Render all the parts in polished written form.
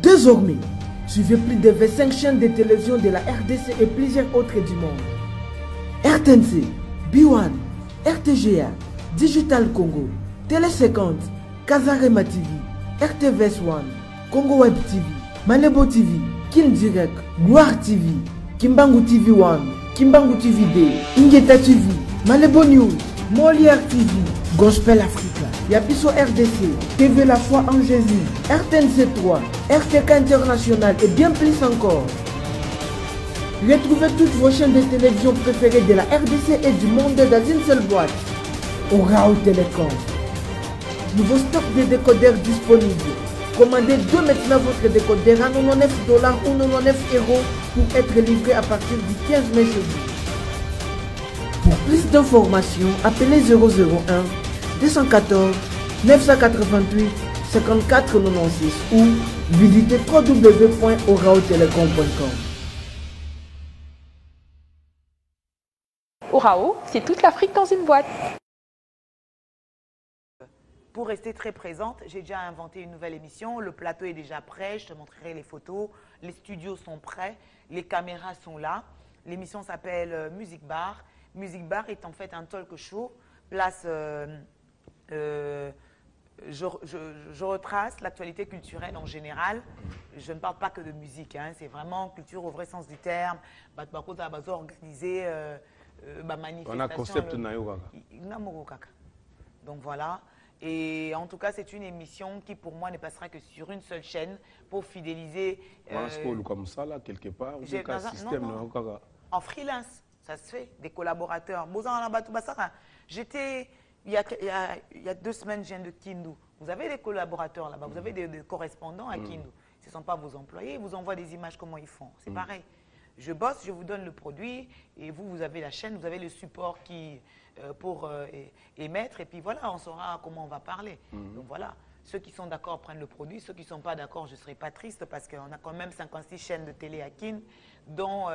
Désormais, suivez plus de 25 chaînes de télévision de la RDC et plusieurs autres du monde. RTNC, B1, RTGA, Digital Congo, Télé 50, Kazarema TV, RTVS 1, Congo Web TV, Malebo TV, Kin Direct, Gloire TV, Kimbangu TV 1, Kimbangu TV D, Ingeta TV, Malebo News, Molière TV, Gospel Africa, Yapiso RDC, TV La Foi en Jésus, RTNC 3, RTK International et bien plus encore. Retrouvez toutes vos chaînes de télévision préférées de la RDC et du monde dans une seule boîte. Orao Télécom. Nouveau stock de décodeurs disponible. Commandez dès maintenant votre décodeur à $99 ou €99 pour être livré à partir du 15 mai chez vous. Pour plus d'informations, appelez 001 214 988 54 96 ou visitez www.oraotelecom.com. Orao, c'est toute l'Afrique dans une boîte. Pour rester très présente, j'ai déjà inventé une nouvelle émission. Le plateau est déjà prêt, je te montrerai les photos. Les studios sont prêts, les caméras sont là. L'émission s'appelle Music Bar. Music Bar est en fait un talk show. Place, je retrace l'actualité culturelle en général. Je ne parle pas que de musique, hein. C'est vraiment culture au vrai sens du terme. Organisé. On a concept donc voilà. Et en tout cas, c'est une émission qui pour moi ne passera que sur une seule chaîne pour fidéliser. Comme ça, là, quelque part, en freelance, ça se fait, des collaborateurs. J'étais, il y a 2 semaines, je viens de Kindu. Vous avez des collaborateurs là-bas, vous avez des correspondants à Kindu. Ce ne sont pas vos employés, ils vous envoient des images, comment ils font. C'est pareil. Je bosse, je vous donne le produit et vous avez la chaîne, vous avez le support pour émettre et puis voilà, on saura comment on va parler. Donc voilà, ceux qui sont d'accord prennent le produit, ceux qui ne sont pas d'accord, je ne serai pas triste parce qu'on a quand même 56 chaînes de télé à Kin, dont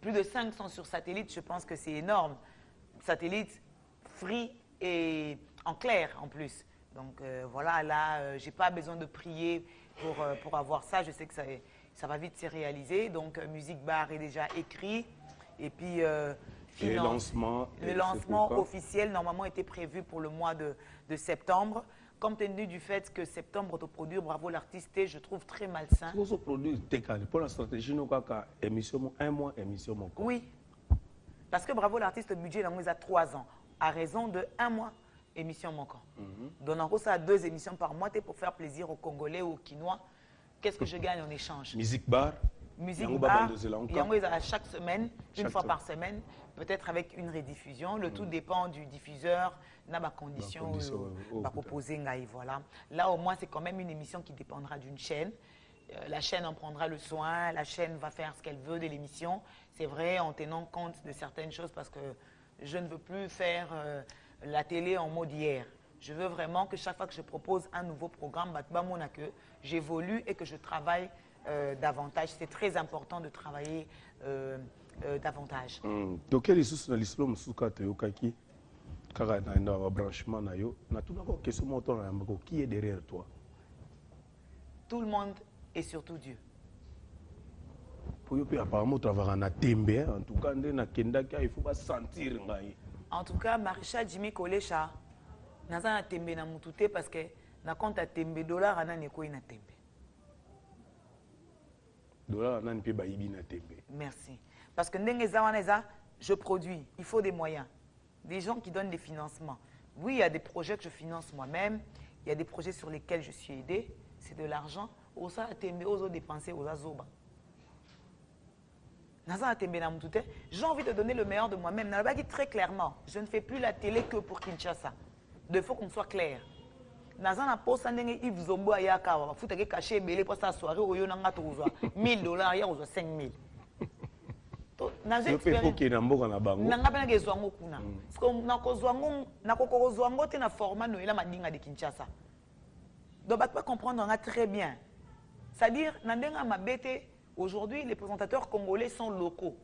plus de 500 sur satellite, je pense que c'est énorme. Satellite, free et en clair en plus. Donc voilà, là, je n'ai pas besoin de prier pour avoir ça, je sais que ça va vite se réaliser. Donc, Music Bar est déjà écrit. Et puis, le lancement officiel, normalement, était prévu pour le mois de septembre. Compte tenu du fait que septembre, autoproduire, bravo l'artiste, je trouve très malsain. Pour la stratégie, nous avons émission, un mois, émission. Oui. Parce que bravo l'artiste, le budget, il a 3 ans. À raison de 1 mois, émission manquant. Donc, en gros, ça a 2 émissions par mois pour faire plaisir aux Congolais ou aux Quinois. Qu'est-ce que je gagne en échange? Music Bar. Music Bar, à chaque semaine, une fois par semaine, peut-être avec une rediffusion. Le tout dépend du diffuseur, n'a pas condition pas proposer. Voilà. Là, au moins, c'est quand même une émission qui dépendra d'une chaîne. La chaîne en prendra le soin, la chaîne va faire ce qu'elle veut de l'émission. C'est vrai, en tenant compte de certaines choses parce que je ne veux plus faire la télé en mode hier. Je veux vraiment que chaque fois que je propose un nouveau programme, j'évolue et que je travaille davantage. C'est très important de travailler davantage. Donc, quel est le branchement qui est derrière toi? Tout le monde et surtout Dieu. En tout cas, Maréchal Jimmy Kolecha, naza na tembe na mutute parce que na compte à tembe dollar ana neko ina tembe. Dollar ana npe baibi na tembe. Merci. Parce que ndenge zawaneza, je produis, il faut des moyens. Des gens qui donnent des financements. Oui, il y a des projets que je finance moi-même, il y a des projets sur lesquels je suis aidé, c'est de l'argent. Osa tembe ozo dépenser osa zoba. J'ai envie de donner le meilleur de moi-même. Très clairement, je ne fais plus la télé que pour Kinshasa. Il faut qu'on soit clair. Nazana posa ndenge Yves Zombo ayaka wa futa ke caché belé pour sa soirée au yonanga tozwa $1000 ya ozwa 5000. To nazo expérience. Nanga pena ke zwango kuna. Parce que nakozwango te na format no ela madinga de Kinshasa. Donc pas comprendre on a très bien. C'est-à-dire nandenga mabete aujourd'hui les présentateurs congolais sont locaux.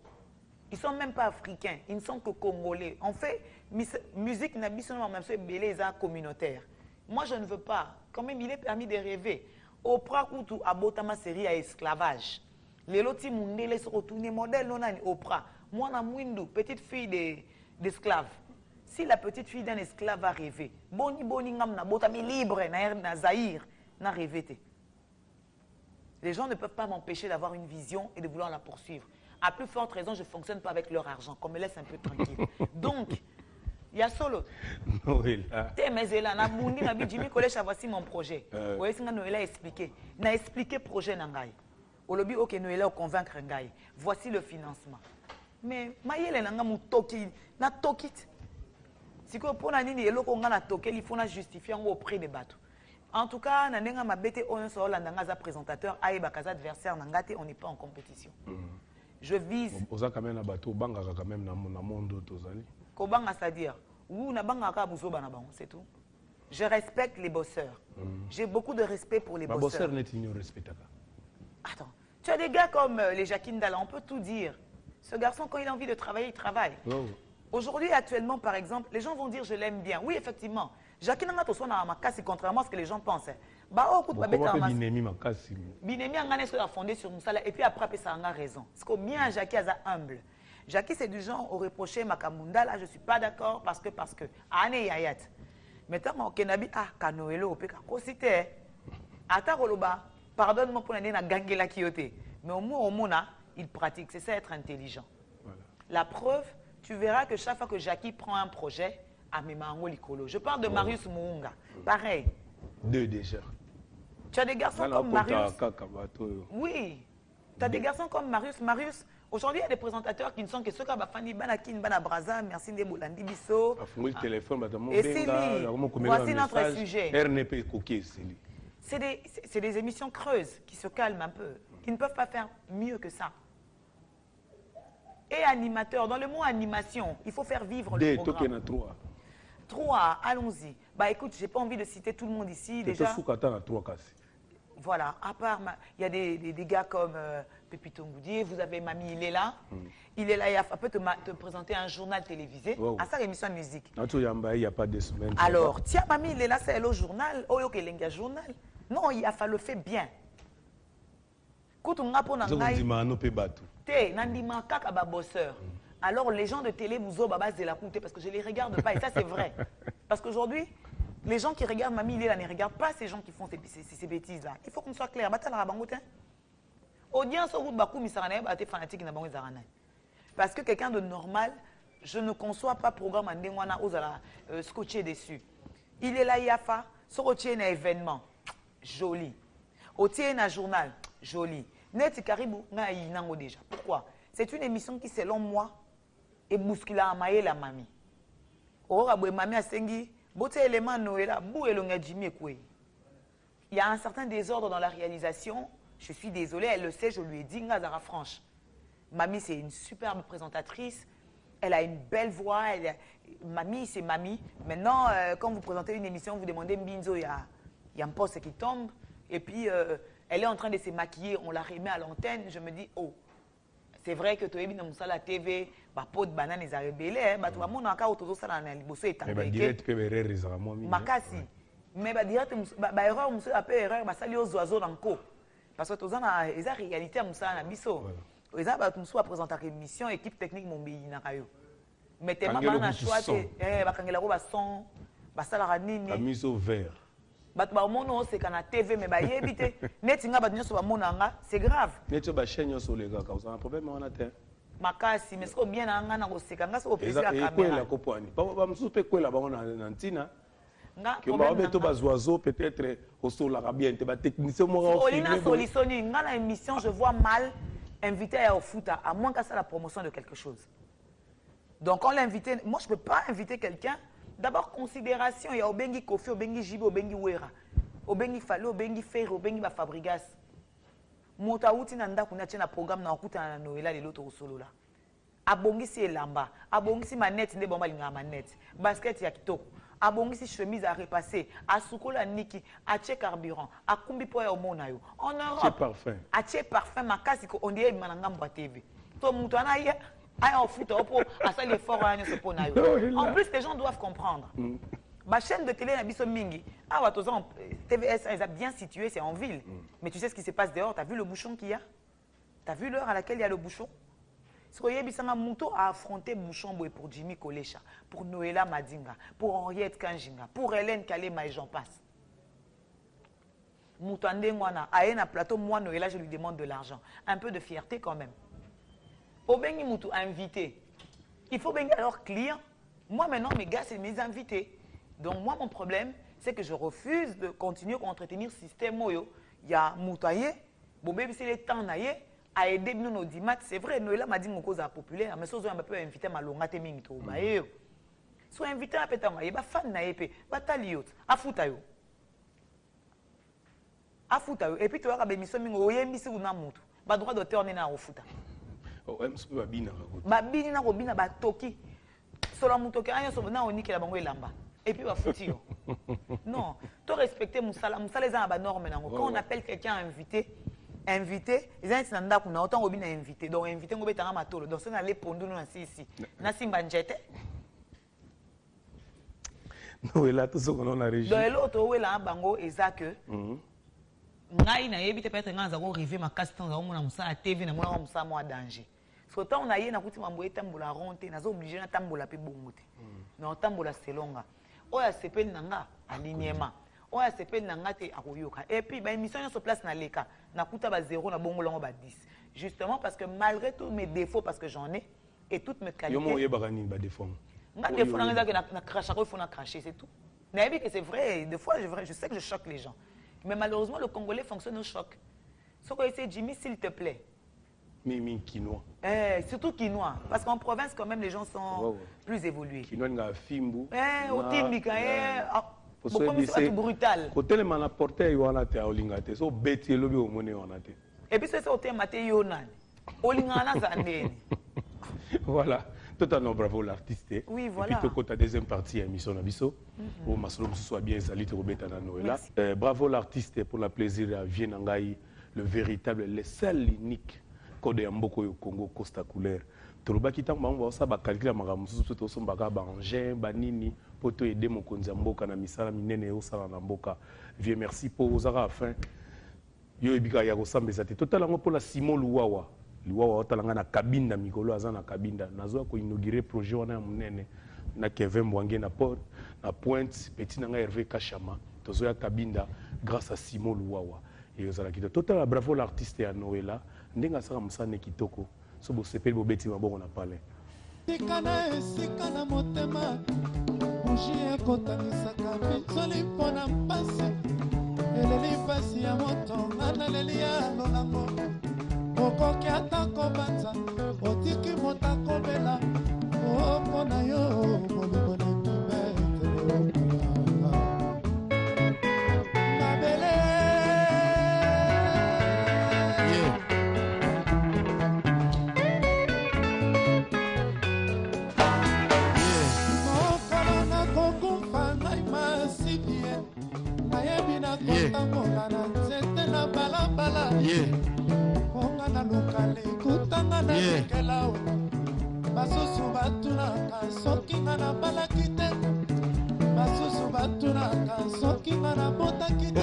Ils ne sont même pas africains, ils ne sont que congolais. En fait, musique n'a pas même belé communautaire. Moi, je ne veux pas. Quand même, il est permis de rêver. Oprah kutu abotama série à esclavage. Les loti mundele se retourner modèle non ani Oprah. Moi na mwindu petite fille d'esclave. Si la petite fille d'un esclave va rêver, boni ngam na botami libre na Zaïre na rêvé. Les gens ne peuvent pas m'empêcher d'avoir une vision et de vouloir la poursuivre. À plus forte raison, je ne fonctionne pas avec leur argent, qu'on me laisse un peu tranquille. Donc, il y a solo. Noëlla. Jimmy Collège, voici mon projet. Voyez, Noëlla a expliqué. Il a expliqué le projet Nangaï. Au lobby, ok, Noëlla a convaincre Nangaï. Voici le financement. Mais, Maïele Nanga Moutoki, na tokit. Si vous prenez une élo qu'on a toqué, il faut justifier auprès des bateaux. En tout cas, Nanenga m'a bêté on sort l'andangaza présentateur, aïe bakaza adversaire Nangate, on n'est pas en compétition. Je vise. Oza quand même na bateau, banga quand même na monde tozali. Kobanga c'est-à-dire, ou na banga ka buzo bana bon, c'est tout. Je respecte les bosseurs. J'ai beaucoup de respect pour les bosseurs. Bosseur n'est ignoré respect. Attends, tu as des gars comme les Jacqueline Dalla, on peut tout dire. Ce garçon, quand il a envie de travailler, il travaille. Oh. Aujourd'hui, actuellement, par exemple, les gens vont dire je l'aime bien. Oui, effectivement. Jacqueline Dalla, tu as ma casse, contrairement à ce que les gens pensent. Bah, oh, écoute, Binemi ma casse. Binemi a fondé sur Moussala et puis après, ça a raison. Parce que bien, Jackie est humble. Jackie, c'est du genre, au reproché Makamunda, là, je ne suis pas d'accord parce que. Ane Yayat. Maintenant, Kenabi, Kanoelo, Opeka, Kosite. Ata Roloba, pardonne-moi pour l'année, na Gangela Kyote. Mais au moins, il pratique. C'est ça être intelligent. Voilà. La preuve, tu verras que chaque fois que Jackie prend un projet, je parle de Marius Mounga. Pareil. Deux déjà. Tu as des garçons comme Marius. Oui. Tu as des garçons comme Marius. Marius, aujourd'hui, il y a des présentateurs qui ne sont que ceux qui ont fait Banakin, Banabraza, merci de Bolandi Bisso. Et c'est voici notre sujet. C'est des émissions creuses qui se calment un peu. Ils ne peuvent pas faire mieux que ça. Et animateur, dans le mot animation, il faut faire vivre le programme. Trois, allons-y. Bah écoute, j'ai pas envie de citer tout le monde ici. Déjà. Voilà, à part, il y a des gars comme Pépito Ngoudier, vous avez Mamie, il est là. Il est là, il peut te présenter un journal télévisé. Wow. À sa émission de musique. Il n'y a pas de semaine. Alors, tiens, Mamie, il est là, c'est le journal. Oh, ok, il y a un journal. Non, il a fallu le faire bien. Quand on a pour alors les gens de télé vous ont babas de la coûter parce que je ne les regarde pas et ça c'est vrai. Parce qu'aujourd'hui, les gens qui regardent Mamie Léla ne regardent pas ces gens qui font ces bêtises-là. Il faut qu'on soit clair. Audience au bout de Bakou, mais fanatique parce que quelqu'un de normal, je ne conçois pas programme en Ndengwana aux scotché dessus. Il est là, Yafa, Sorotier un événement, joli. Otier un journal, joli. Net Caribou, déjà. Pourquoi? C'est une émission qui, selon moi, est bousculée à mailler la mamie. Or, mamie a sengi, bote élément Noëlla, bou elonga Jimmy Ekwe. Il y a un certain désordre dans la réalisation. Je suis désolée, elle le sait, je lui ai dit, Ngazara franche. Mamie, c'est une superbe présentatrice. Elle a une belle voix. Mamie, c'est Mamie. Maintenant, quand vous présentez une émission, vous demandez Mbinzo, il y a un poste qui tombe. Et puis, elle est en train de se maquiller, on la remet à l'antenne. Je me dis, oh, c'est vrai que tu es dans la TV, ma peau de banane est rebellée, mais tu vas mon encore autour de ça dans le bossé et mais direct que erreur est vraiment makasi. Mais direct erreur monsieur appelle erreur, ça lié aux oiseaux dans le co. Parce que tous en les réalité à musa na biso. Les a musu à présenter émission équipe technique mon pays na kayo. Mais tellement na choix ba kangela ko ba son ba sala nini. La mise au vert. Ba mono c'est kana TV mais ba yebite netinga ba nyoso ba monanga, c'est grave. Neto ba chaîne sur les gars, cause un problème on a terre. Makasi mais c'est bien nga na ko seka nga so plaisir la caméra. Et quoi la ko ba musu pe ko la ba on na ntina. Que ba beto ba oiseaux peut-être au sol la bien te ba technicien mo on filmer. Solissoni nga na émission je vois mal invité à au foot à moins qu'à ça la promotion de quelque chose. Donc on l'invité, moi je peux pas inviter quelqu'un. D'abord, considération, il y a Obengi Kofi, Obengi Jibi, Obengi Wera, Obengi Falo, Obengi Ferre, Obengi Fabrigas. Motaouti nanda kuna tena programme na okuta na Noëlla de l'autre solo là. Abongi si elamba, abongi si manette nde bomba linga manette, basket ya kitoko, abongi si chemise à repasser, a sukola niki, a tche carburant, a kumbi po ya omona yo. En Europe, tche parfum. A tche parfum makasi ko ondie mananga mba TV. To mutu ana ya en foot, en plus, les gens doivent comprendre. Ma chaîne de télé, ah, TVS, elle est bien située, c'est en ville. Mais tu sais ce qui se passe dehors, tu as vu le bouchon qu'il y a? Tu as vu l'heure à laquelle il y a le bouchon? Mouto a affronté bouchon pour Jimmy Kolecha, pour Noëlla Madinga, pour Henriette Kanjinga, pour Hélène Kalema et j'en passe. Mouto Andengwana, a un plateau, moi Noëlla, je lui demande de l'argent. Un peu de fierté quand même. Obengi Mouto invité. Il faut bien alors client. Moi maintenant, mes gars, c'est mes invités. Donc moi, mon problème, c'est que je refuse de continuer à entretenir le système. Il y a Moutaye, Bobé, c'est le temps naïe. A aidé nous nos dimat, c'est vrai, Noëlla m'a dit mon cause populaire, mais si on peut inviter ma longa te mingito, soit invité à pétama, il y a fan na épée, bataliot, à foutayo, et puis tu as rabé mission mingo, yé misi ou na mutu, ba droit d'auteur n'est na au fouta. Oh, m'su ba bina ragout. Ba bini na robina ba toki, solo mutoke anya so na oniki la bango elamba, et puis ba foutio. Non, tu respecter moussala les ans ba norme nango. Quand on appelle quelqu'un invité, ils ont autant invité. Donc, invité, on va matolo. Donc, c'est aller pour nous ici. Nassim Banjete. Non, là, tout ce qu'on a régi. Donc, l'autre, où est là, bango, et ça que. Ngai na yebi te peut-être nga za ko river ma casse temps za mona musa a TV na mona musa mo danger. So temps na ye na kuti mambo etambola ronte na zo obligé na tambola pe bongote. Na tambola selonga. Oya sepeli nanga alignement. Oya sepeli nanga te akoyoka. Et puis ba émission sur place na leka. Na kuta ba 0 na bongo longo ba 10. Justement parce que malgré tous mes défauts parce que j'en ai et toutes mes qualités. Yomo yeba ni ba défaut. Nga défaut na nga na cracher il faut na cracher c'est tout. Na yebi que c'est vrai, des fois je sais que je choque les gens. Mais malheureusement, le Congolais fonctionne au choc. Ce que c'est Jimmy, s'il te plaît. Mimi, quinoa. Surtout quinoa. Parce qu'en province, quand même, les gens sont plus évolués. Quinoa, il y a Fimbu. Au Timbika, c'est brutal. Côté les manaportés, il y a des olingate. So bête, il y a des olingate. Et puis, c'est au thème maté yonan. Olingana zandeni. Voilà. Totalement bravo l'artiste. Oui, voilà. Et puis, tu as la deuxième partie de l'émission Nabiso. Où Masolo soit bien sali, tu Robert Noëlla. Bravo l'artiste pour le plaisir à Vienangaï, le véritable, le seul, l'unique code Mboko au Congo, Costa Couleur. Toloba Kitam, on va ça, calculer Maramusu, tout son baga, Bangin, Banini, pour te aider mon Konzamboka, Namisala, Minene, Osala, Namboka. Viens, merci pour vos arafins. Yo Ebika Yagosambe, c'était totalement pour la Simon Louawa. Liwa otalanga na cabine na mikolo aza na cabine nazo ko inaugurer projet wana munene na Kevin Mwange na port na Pointe petit nanga Hervé Kachama tozo ya cabine grâce à Simon Louawa et ozala kito total bravo l'artiste ya Noëlla ndenga saka musane kitoko so bo sepeli bo beti maboko na pale tikana esikana motema bougie kotanisaka bitoli mpona mpasi eleli mpasi ya moto ngana lelia lolango okoki ata kobanza otiki moto akobela opona yo bolingo na mimetele mabele mokolo nakokufa ngai masibie nayebi nakotambola na nzete na balabala na lokale kutanga na lekela basusu batunaka soki nga na balaki te basusu batunaka soki nga na botaki te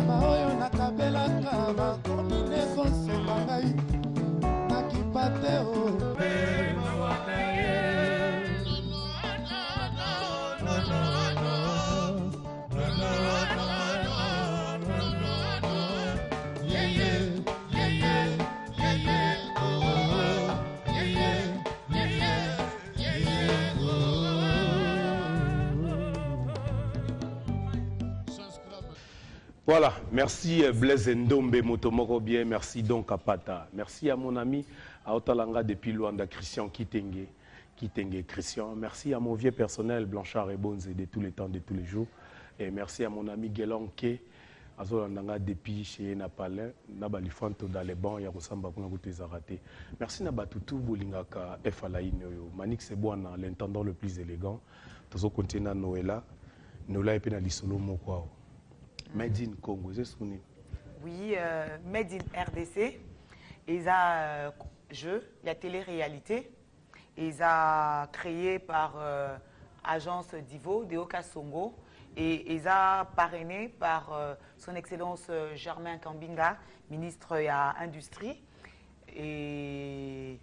baoyo nakabelaka bakomi nekosenga ngai nakipa te Voilà, merci Blaise Ndombe Motomoko bien, merci donc à Pata. Merci à mon ami à Otalanga depuis Luanda, Christian Kitenge Christian. Merci à mon vieux personnel Blanchard et Bonze de tous les temps, de tous les jours. Et merci à mon ami Gelonke, à Zolandanga depuis chez Napalin, Nabalifanto dans les bancs, Yarosamba pour nous raté. Merci Nabatutu Bolingaka Efalaïno, Manik Sebouana, l'intendant le plus élégant. Tozo continent Noëlla, Noëlla et Penalisolo Mokwao. Made in Congo, c'est ce qu'on est. Oui, Made in RDC. Ils ont jeu, il y a télé-réalité. Ils ont créé par agence Divo, Deoka Songo, et ils ont parrainé par son Excellence Germain Kambinga, ministre de l'Industrie, et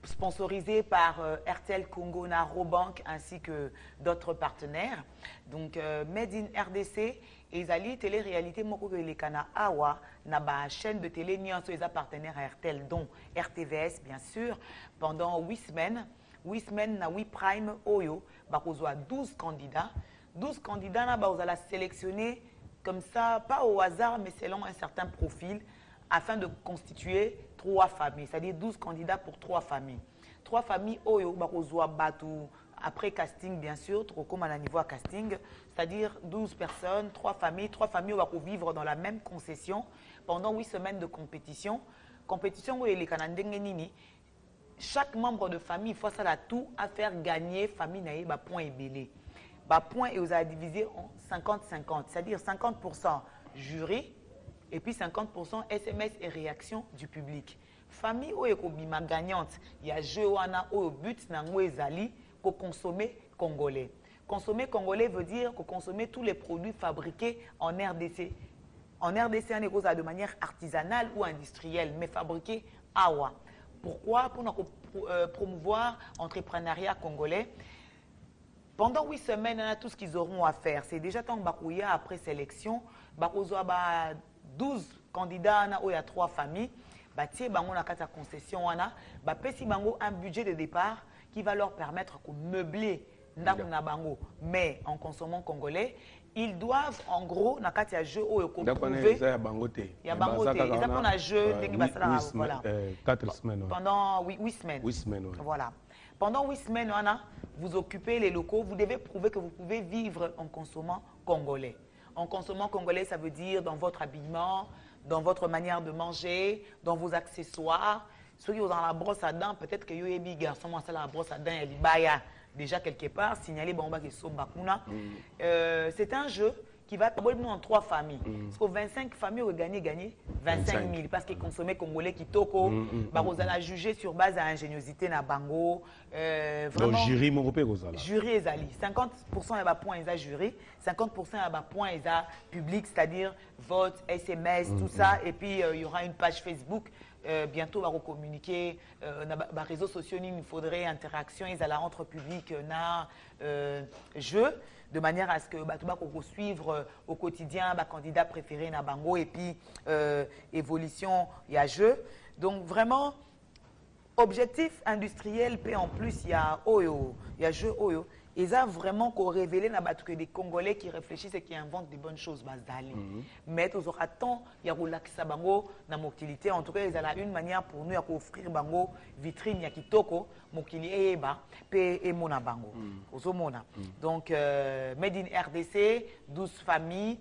sponsorisé par RTL Congo, Narobank ainsi que d'autres partenaires. Donc, Made in RDC, et Zali télé-réalité, moko que les Kana Awa, na ba chaîne de télé, ni en les partenaires à RTL, dont RTVS, bien sûr, pendant 8 semaines. 8 semaines, na 8 Prime Oyo, bah, on a 12 candidats. 12 candidats, bah, on a sélectionné comme ça, pas au hasard, mais selon un certain profil, afin de constituer 3 familles, c'est-à-dire 12 candidats pour 3 familles. 3 familles, après casting, bien sûr, comme à un niveau à casting, c'est-à-dire 12 personnes, 3 familles vont vivre dans la même concession pendant 8 semaines de compétition. Compétition où les Canadiens, chaque membre de famille, il faut ça tout à faire gagner famille naïe, point et belé. Point et vous avez divisé en 50-50, c'est-à-dire 50% jury, et puis 50% SMS et réaction du public. Famille où est gagnante, il y a jeu au but pour consommer congolais. Consommer congolais veut dire consommer tous les produits fabriqués en RDC. En RDC, on est de manière artisanale ou industrielle, mais fabriqués à Awa. Pourquoi? Pour promouvoir l'entrepreneuriat congolais. Pendant 8 semaines, on a tout ce qu'ils auront à faire. C'est déjà tant que après sélection, 12 candidats, il y a 3 familles. On a 4 concessions. On a un budget de départ qui va leur permettre de meubler. Mais en consommant congolais, ils doivent en gros, il y a un jeu où ils il y a bangoté. Il y a bangoté. Ils ont un jeu pendant 8 semaines. 8 semaines. Voilà. Pendant 8 semaines, vous occupez les locaux, vous devez prouver que vous pouvez vivre en consommant congolais. En consommant congolais, ça veut dire dans votre habillement, dans votre manière de manger, dans vos accessoires. Ceux qui ont la brosse à dents, peut-être que les petits garçons ont la brosse à dents et les déjà quelque part, signaler Bamba qui sont bakuna. C'est un jeu qui va nous en 3 familles. Parce que 25 familles ont gagné 25 000 parce qu'ils consommaient congolais qui toko. Vous allez juger sur base d'ingéniosité na bango. Vraiment. Jury mon jury et zali. 50% à points ils a jury, 50% à points ils a public, c'est-à-dire vote, SMS, tout ça. Et puis il y aura une page Facebook. Bientôt, on va communiquer dans les réseaux sociaux, il faudrait interaction, ils allaient entre public, jeu, de manière à ce que tu puisses suivre au quotidien, candidat préféré na bango, et puis évolution, il y a jeu. Donc vraiment, objectif industriel, puis en plus, il y a Oyo, il y a jeu Oyo. Ils ont vraiment révélé que des Congolais qui réfléchissent et qui inventent des bonnes choses. Mais ils auront tant, il y a relaxa bango na motilité. En tout cas, ils ont une manière pour nous d'offrir bango vitrine ya kitoko mokili eba pe emona bango. Donc Made in RDC, 12 familles,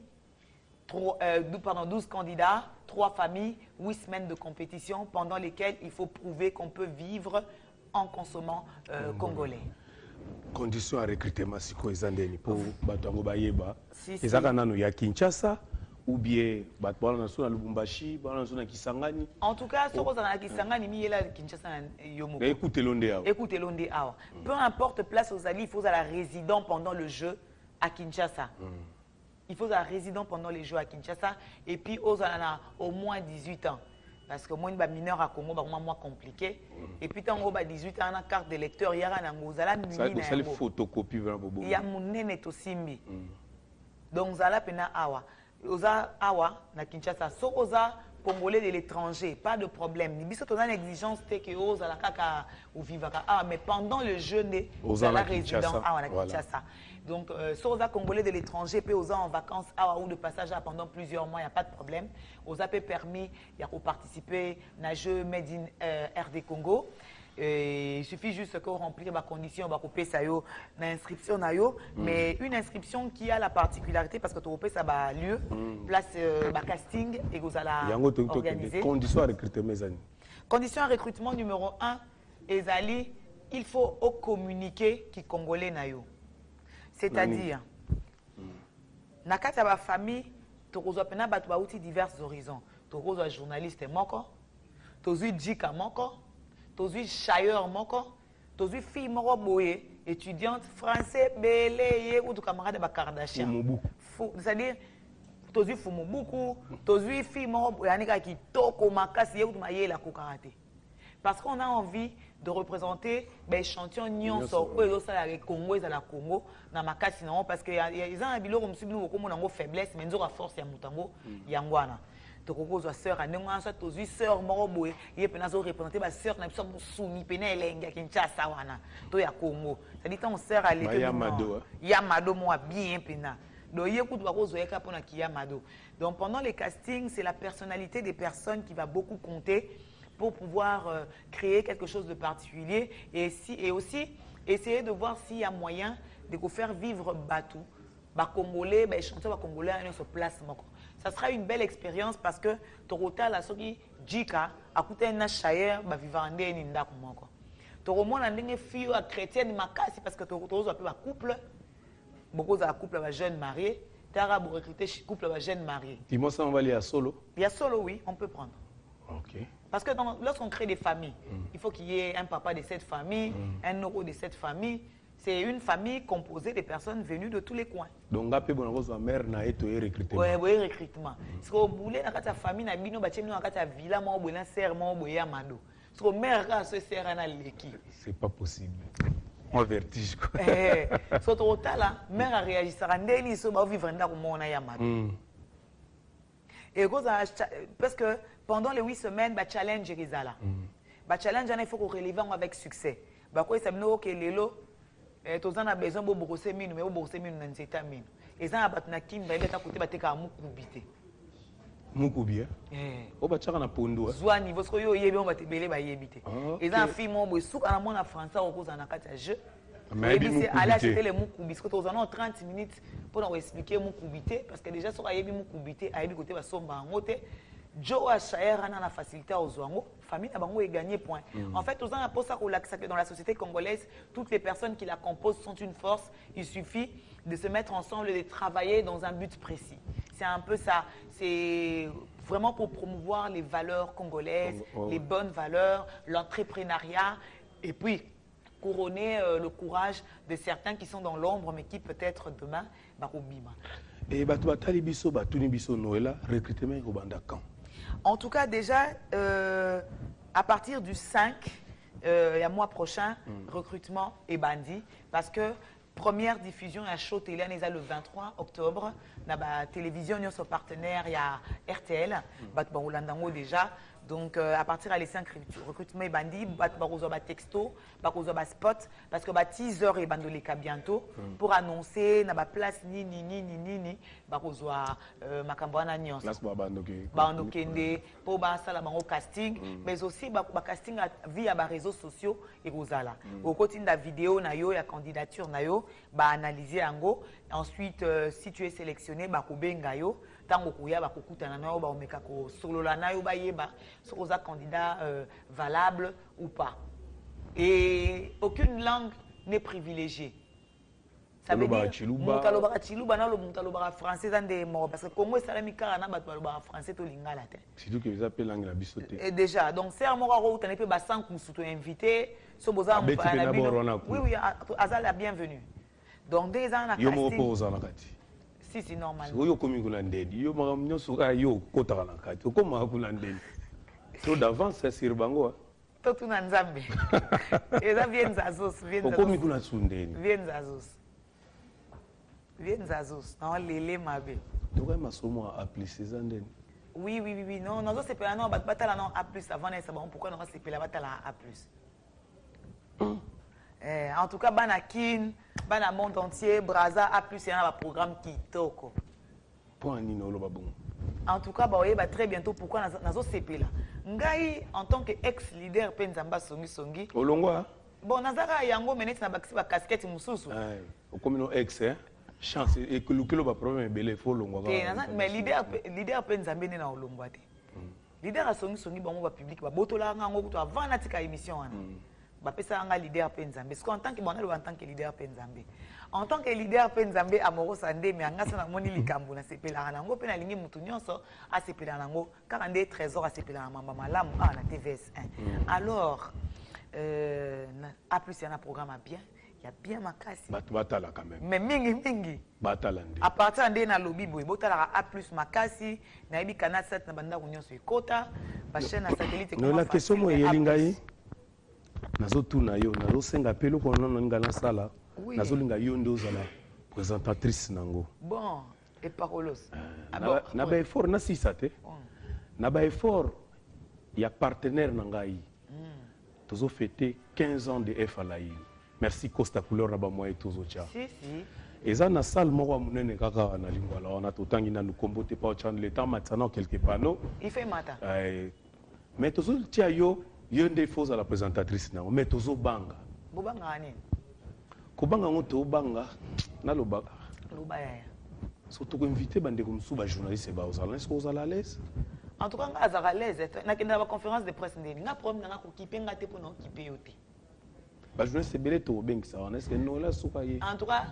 12 candidats, 3 familles, 8 semaines de compétition pendant lesquelles il faut prouver qu'on peut vivre en consommant congolais. Conditions à recrutement si quoi ils pour batango bayeba. Ezaka nanu ya Kinshasa ou bien batwana na Lubumbashi, batwana na Kisangani. En tout cas, sur na Kisangani mi yela Kinshasa yomo. Écoutez l'onde awa. Écoutez l'onde awa. Peu importe place aux alliés, il faut à la résident pendant le jeu à Kinshasa. Il faut à la résident pendant les jeux à Kinshasa et puis aux alana au moins 18 ans. Parce que moi, je suis mineur à Congo, c'est moins compliqué. Et puis, quand on a 18 ans, on a carte d'électeur, il y a une photocopie. Il y a mon nene Tosimbi. Donc, vous avez pena awa. Vous avez awa, na Kinshasa. So, vous avez Congolais de l'étranger, pas de problème. Ni biso, une exigence, c'est que vous avez kaka ou vivaka. Ah, mais pendant le jeûne, vous avez résident à Kinshasa. Donc, si vous avez Congolais de l'étranger, puis vous avez en vacances ou de passage pendant plusieurs mois, il n'y a pas de problème. Vous avez permis de participer à un jeu Made in RD Congo. Il suffit juste que vous remplissez les conditions, vous payer l'inscription. Mais une inscription qui a la particularité, parce que tu payes ça lieu, place casting et vous allez organiser. Conditions à recrutement, mes amis. Condition à recrutement numéro 1, Ezali, il faut communiquer qui Congolais nayo. C'est-à-dire, dans la famille, tu as divers horizons. Tu as journaliste, tu as djika, tu as chailleur, Tozui fille moro boye, étudiante français, belé, ou tout camarade de Kardashian. C'est-à-dire, Tozui fumu beaucoup, Tozui fille moro boye, anika ki toko makasi, ou maye la karaté. Parce qu'on a envie de représenter les échantillons nyonso, les Congo, les Congo, dans ma case, parce qu'il y a un bilot comme si nous avons faiblesse, mais nous avons force, il y a mutango, yangwana. Donc, on a sœur, on a une sœur, on a représenté ma sœur, on a une soumi, penelenga, kinchasa, wana, to ya Congo. C'est-à-dire, on sœur à l'été. Yamado, moi, bien pena. Donc, pendant les castings, c'est la personnalité des personnes qui va beaucoup compter pour pouvoir créer quelque chose de particulier et aussi essayer de voir s'il y a moyen de vous faire vivre Batou, Congolais, chanteurs Congolais à notre place. Ça sera une belle expérience parce que Torota la soki Jika a coûté un chayer vivande ninda kumoko. Toromo na ndenge fille chrétienne makasi parce que Toroto a un couple, beaucoup de couple jeune marié, Tara pour recruter couple jeune marié. Dis-moi ça, on va aller à solo. Il y a solo, oui, on peut prendre. Ok. Parce que lorsqu'on crée des familles, il faut qu'il y ait un papa de cette famille, un euro de cette famille. C'est une famille composée de personnes venues de tous les coins. Donc, on a mère na eto recrutement. Oui, recrutement. Parce que boulé dans ta famille na bino bachemi dans ta villa mo bola serre mo boya mado. Parce que mère ka se serre na leki. C'est pas possible. Moi vertige quoi. So to là, mère a réagi ça ndeni so ba vivre ndako mo na ya mado. Et parce que pendant les 8 semaines, le challenge est là. Le challenge, il faut qu'on relève avec succès. Parce que nous avons besoin de brosser mine, mais brosser mine dans cette mine. Et ça, on a besoin de Mukubia. Oh, bah, tu as un pondo. Soit niveau, ce que vous avez, on va te béler, bah, yébité. Et ça, fille, moi, je suis en français, on cause un jeu. Mais c'est aller acheter les moukoubi. Parce que nous avons 30 minutes pour nous expliquer moukubité. Parce que déjà, si on a moukubité, à l'époque, côté, on va Joe a la facilité aux Zouango, famille a gagné point. En fait, dans la société congolaise, toutes les personnes qui la composent sont une force. Il suffit de se mettre ensemble et de travailler dans un but précis. C'est un peu ça. C'est vraiment pour promouvoir les valeurs congolaises, les bonnes valeurs, l'entrepreneuriat, et puis couronner le courage de certains qui sont dans l'ombre, mais qui peut-être demain va au bima. Et Batalibiso, Batunibiso, Noëlla, recrutement au Bandakan. En tout cas, déjà, à partir du 5, il y a mois prochain, recrutement et bandit, parce que première diffusion à Show Télé, le 23 octobre, dans la télévision, nous sommes partenaires, il y a RTL, déjà. Donc, à partir de les 5 recrutements et bandits, nous avons texto, nous avons spot, parce que nous avons 10 heures et bandoleka bientôt, pour annoncer, nous avons place ni, nous avons Makambwana Nyons. Bandokende, pour faire casting, mais aussi le casting via les réseaux sociaux et Rosala. Au côté de la vidéo, la candidature, analyser ango. Ensuite, si tu es sélectionné, bengayo. Tango kuya ba kokutana nayo ba omeka ko solola nayo ba yeba so oza candidat valable ou pas. Et aucune langue n'est privilégiée. Ça veut dire mutalobara chiluba na lo mutalobara français zande mo parce que Congo salami kara na bato balobara français to lingala te. Surtout que vous appelez langue la bisoté. Et déjà donc c'est moko ro tane pe ba 5 musuto invité so boza mo pa na bino. Oui azal la bienvenue. Donc des ans na casting. Yo mo poza na kati. Si, normalement. Si vous avez un déni, vous avez un kati. Vous avez un déni. Trop d'avance, c'est sur Bango. Tout le monde. Et ça vient d'Azos. Vient d'Azos. Non, les mabé. Donc, il m'a appelé ces années. Oui. Non, c'est pas non, bataille A+. Avant, c'est bon. Pourquoi non, c'est pas la bataille A+. En tout cas, Banakin, Bana monde entier, Braza A+, il y a un programme qui toko. En tout cas, très bientôt, pourquoi nous CP là. Ngai, en tant qu'ex-leader, Penzamba Songi. Olongwa. Bon, Nazara Yango, mais nous avons casquette Moussous. Comme ex, chance, et que le problème est belé, il faut l'ongwa. Mais leader Penzamba n'est pas Olongwa. Leader à Songi, bon, on va public, Botola, avant la émission. Bapesa leader Penzambe. Parce qu'en tant que en tant que leader Penzambe. En tant que leader Penzambe amoro sande mais anga sana moni likambo na sepela nango pe na lingi mutu nyonso a sepela nango 42 trésors a sepela mamba malamu na TVS1. Alors A plus, il y a un programme à bien. Il y a bien ma casse. Batala quand même. Mais mingi. Batalande. À partir de na lobby boy, botala A plus ma casse, na ibi canal 7 na banda union sur kota, ba chaîne à satellite. Non la question moi yelingai. Nazo tuna yo, nazo senga pelo ko non ngala sala. Nazo linga yo ndozala présentatrice nango. Bon, et parolos. Na ba effort na sisate. Na ba effort il y a partenaire nangai. Tozo fêté 15 ans de FALAI. Merci Costa Couleur na ba moye tozo cha. Si. Eza na salle moko munene kaka na lingwala on a totangi na nukombo te pa chan le temps maintenant quelques panneaux. Il fait matin. Mais tozo tia yo nde fausse à la présentatrice na mais tozo banga. Bobanga ani. Ko banga ngoto banga na loba. Loba ya. Surtout ko inviter bande comme sous ba journaliste ba aux à l'aise. En tout cas, on est à l'aise. Dans la conférence de presse, on a un problème pour occuper yote. Bah, je ne sais pas si bien ça. On est non là en tout cas,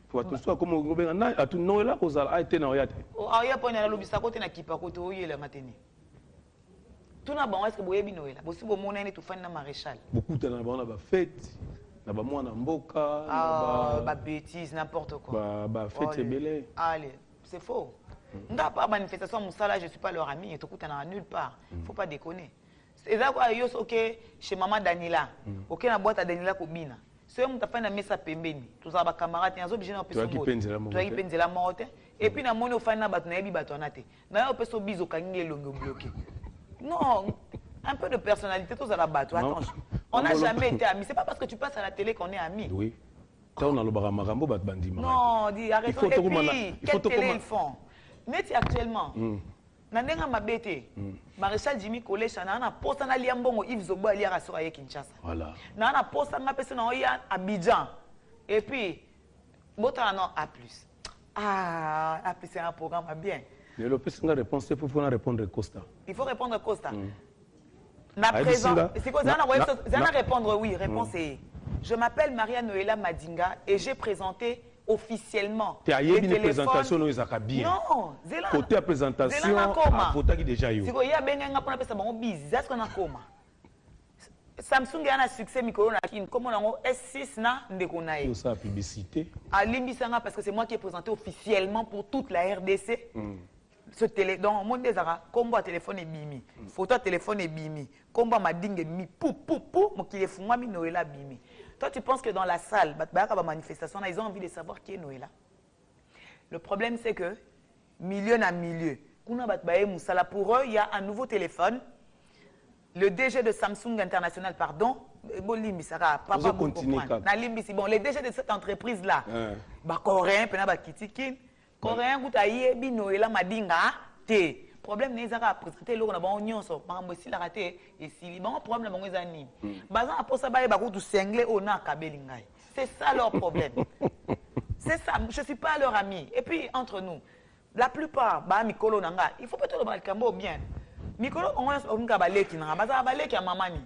faut tout soit comme on a à tout non là aux a été na yate. Oh, il y a pas na lobisa côté na kipa côté oye la matin. Tout na bon est-ce que boyebi noela. Bosi bo mona ni tout fan na maréchal. Beaucoup de na ba fête. Na ba mwana mboka, ba bêtise n'importe quoi. Ba fête c'est belé. Allez, c'est faux. N'a pas manifestation Moussala, je suis pas leur ami et tout à nulle part. Faut pas déconner. C'est ça quoi yo OK chez maman Danila. OK na boîte à Danila Kobina. C'est on t'a fait na mesa pembeni. Tous ba camarades en obligé na personne. Toi qui penze la mort. Et puis na mono fa na bat na yebi bato na te. Na yo peso bizo kangi longo bloqué. Non, un peu de personnalité tous à la bateau. Attention. On n'a jamais été amis. C'est pas parce que tu passes à la télé qu'on est amis. Oui. Ça on a le baramarambo bat bandima. Non, dis arrêtons. Et puis quelle télé ils font? Mais actuellement, Nandenga Mabete, Maréchal Jimmy Collège, Nana posta na liambongo Yves Zobo ali à Soaye Kinshasa. Voilà. Nana posta na personne na Oya Abidjan. Et puis, bota non A+. A+, c'est un programme bien. Mais le plus nga réponse c'est pour répondre Costa. Il faut répondre Costa. Na présent, c'est quoi ça répondre oui, réponse est je m'appelle Maria Noëlla Madinga et j'ai présenté officiellement les téléphones. Non, Zéla. Côté présentation, photo qui déjà eu. Si il y a benga pour appeler ça bon business, est-ce qu'on a comment? Samsung a un succès micro na kin comme on a S6 na ndekona e. Ça publicité. À Limbisanga parce que c'est moi qui ai présenté officiellement pour toute la RDC. Ce télé donc mon désara combo à téléphone et bimi, photo à téléphone et bimi, combo madingue mi pou mon qui est fumwa mi Noëlla bimi. Toi, tu penses que dans la salle, manifestation, ils ont envie de savoir qui est Noëlla. Le problème, c'est que, milieu na milieu, pour eux, il y a un nouveau téléphone. Le DG de Samsung International, pardon, bon, le DG de cette entreprise-là, coréen, coréen, Noëlla Madinga, problème n'est pas présenté l'eau na union so par exemple la raté et si bon problème na bango ezani bazan aposa baye ba ko sengle ona kabelingai c'est ça leur problème. C'est ça, je suis pas leur ami. Et puis entre nous la plupart ba mikolo nanga il faut peut-être le balkambo bien mikolo on nga baleki nanga bazan baleki ya mamani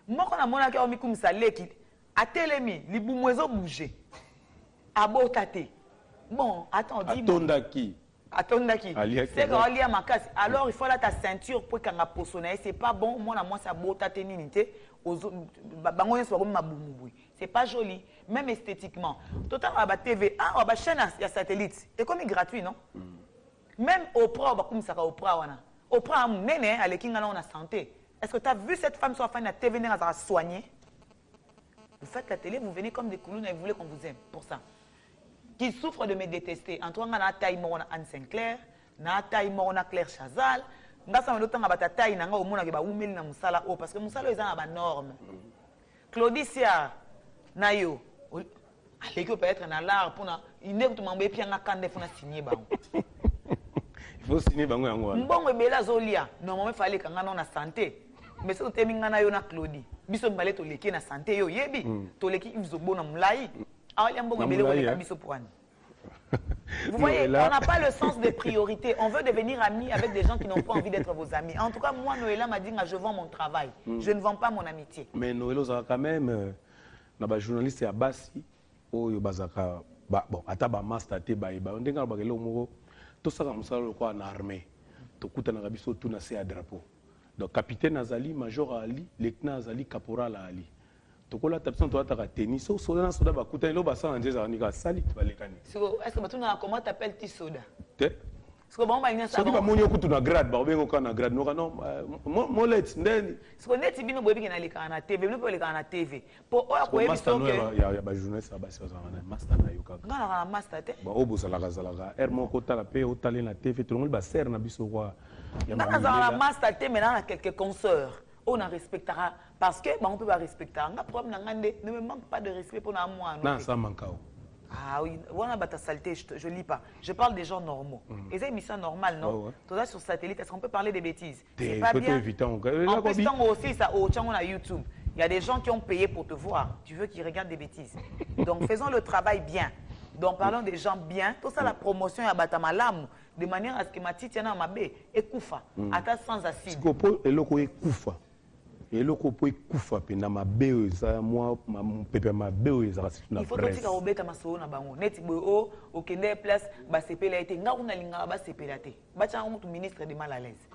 moko na mona ka omikumisa leki atelemi libumwezo bouger abotate bon attends dis Attendaki. C'est quand on lit à ma casse. Alors il faut là ta ceinture pour qu'on a posonné. C'est pas bon. Moi ça beau téninité. C'est pas joli, même esthétiquement. Total à la TV, à la chaîne à satellite. Et comme il est gratuit, non? Même au pro, comme ça au pro, au pro, néné, à l'équipe on a santé. Est-ce que tu as vu cette femme sur la fin de la TV venir à soigner? Vous faites la télé, vous venez comme des coulons et vous voulez qu'on vous aime pour ça. Qui souffre de me détester. Antoine na taille mona Anne Sinclair, na taille mona Claire Chazal, ngasa melo tanga bata taille nanga omona ke ba umeli na musala o parce que musala eza na ba norme. Claudicia na yo aleki peut être na l'art pour na ine to mambe pia nga kande fona signer ba. Il faut signer bango yango. Mbongo bela zolia, normalement fallait kanga na santé. Mais ce que minga na yo na Claudie. Biso mbale to leki na santé yo yebi, to leki izobo na mulai. Vous voyez, on n'a pas le sens des priorités. On veut devenir amis avec des gens qui n'ont pas envie d'être vos amis. En tout cas, moi, Noëlla m'a dit que je vends mon travail. Je ne vends pas mon amitié. Mais Noëlla, ça quand même, un journaliste à Bassi, bon, ataba master on dit tout ça comme ça en armée. Tout coûte un rabiso tout na drapeau. Donc capitaine Azali, major Ali, lieutenant Azali, caporal Ali. Tokola tapson toi ta tennis so soda soda ba kuta lo ba sa anje za nika sali ba lekani. Est-ce que batuna comment t'appelles tu soda? Te? Est-ce que bon ba ina ça. So ba monyo kutu na grade ba obengo kana grade no non mo let ndeni. Est-ce que net bino boyebi na leka na TV, bino pe leka na TV. Po oya ko yebi so que ya ba journaliste ba so za na master na yoka. Ngana na master te. Ba obo sala kazala er mo ko tala pe o tali na TV tout le monde ba ser na biso kwa. Ngana na master te mais na quelques consoeurs. On en respectera parce que on peut pas respecter. Ne me manque pas de respect pour moi. Non, ça manque. Ah oui, voilà bata saleté, je lis pas. Je parle des gens normaux. Et c'est une mission normale, non? Ouais. Toi sur satellite, est-ce qu'on peut parler des bêtises? C'est pas bien. En plus, aussi ça au channel à YouTube. Il y a des gens qui ont payé pour te voir. Tu veux qu'ils regardent des bêtises. Donc faisons le travail bien. Donc parlons des gens bien. Tout ça la promotion ya bata malamu de manière à ce que ma titiana mabe ekufa ata sans acide. Sikopo eloko ekufa. Eloko po ekufa pe na mabe za moi pepe mabe za rasituna. Il faut que tu obeta maso na bango. Neti boyo o kende place ba sepela été nga kuna linga ba sepela te. Ba tcha mutu ministre de mal à l'aise.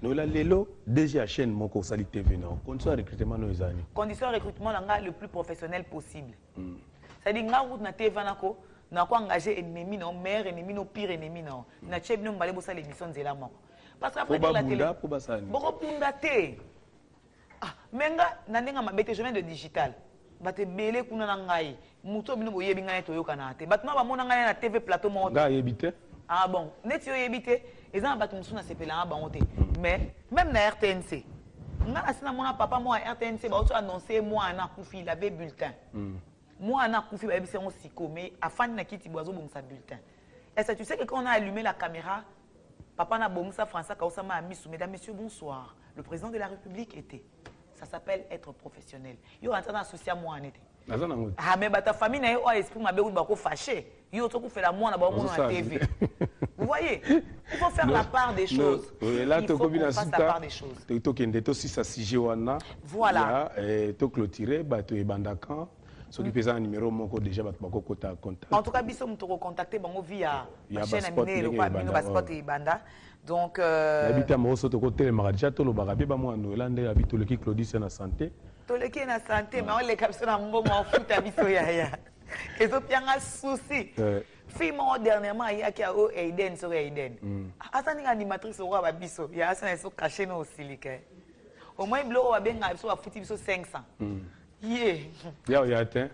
No la lelo déjà chaîne moko sali TV non. Condition de recrutement no ezani. Condition de recrutement nga le plus professionnel possible. C'est-à-dire nga route na TV nako na ko engager ennemi non meilleur ennemi non pire ennemi non. Na cheb no mbale bosa l'émission nzela moko. Parce qu'après la télé. Boko punda te. Ah, menga nandenga mabete je viens de digital. Bate belé kuna na ngai. Muto bino boyebi ngai to yokana te. Batuna ba mona ngai na TV plateau mo. Nga yebite. Ah bon, net yo yebite, ezana batu musuna sepela ba monte. Mais même na RTNC. Nga asina mona papa moi RTNC ba auto annoncer moi na kufi il avait bulletin. Moi na kufi ba yebise on siko mais afani na kiti boazo bon sa bulletin. Est-ce que tu sais que quand on a allumé la caméra, papa na bomsa François Kaosama a mis sous mesdames messieurs bonsoir. Le président de la République était. Ça s'appelle être professionnel. Yo entend associé à moi en été. Ah mais ta famille n'a pas esprit m'a béou bako fâché. Yo to fait la moi na ba mon na TV. Vous voyez, il faut faire la part des choses. Là to faut faire la part des choses. To kende to si ça sujet wana. Voilà. Et to clôturer ba to ebandakan. Ceux qui faisaient un numéro moko déjà ba ko contact. En tout cas biso mu to contacter bango via ma chaîne amine le quoi bino spot et banda. Donc habita mo so to ko tele magadia to lo bagabe ba mo no lande habito le ki Claudie na santé. To le ki na santé mais on les capsule na mbongo en foot biso ya. Kezo pianga souci. Fille mo dernièrement ya ki a o Aiden so Aiden. Asa ni animatrice o ba biso ya asa na so caché no silike. Au moins blo o ba benga biso ba foot biso 500. Yeah. Ya atteint.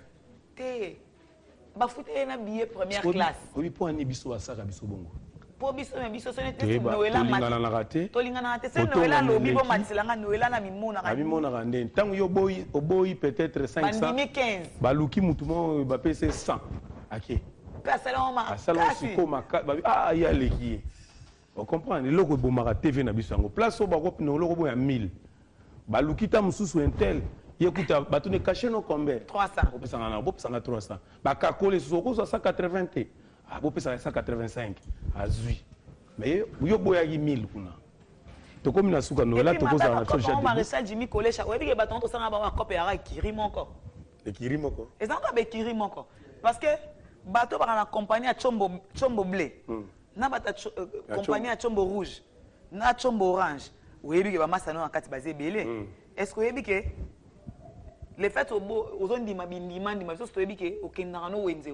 Te. Ba foot na billet première classe. Oui pour ani biso asaka biso bongo. Po biso me biso sone te Noëlla mati. Tolingana raté. C'est Noëlla lobi bo matilanga Noëlla na mimona ka. Mimona ka ndeni. Tango yo boyi peut-être 500. Bandimi 15. Baluki mutumo ba PC 100. OK. Salon ma. Salon siko maka. Ah ya leki. On comprend le logo bomaka TV na biso ngo. Place ba ko no logo bo ya 1000. Baluki ta mususu intel. Écoute, tu ne caches non combien 300. On peut s'en aller, on peut s'en aller 300. Bah, calculer sur ce 180. Ah, on peut s'en aller 185. Ah, zui. Mais yo boya 1000 kuna. To comme na suka no là to ko za na social. On maréchal Jimmy Kolesha. Ouais, bi baton to sanga ba copé ara kiri moko. Et kiri moko. Et ça ba kiri moko. Parce que bateau ba na compagnie à Chombo blé. Na bata compagnie à Chombo rouge. Na Chombo orange. Ouais, bi ba masano na kati basé belé. Est-ce que yebi ke le fait aux zones d'imabindima, au Kenarano Wenze.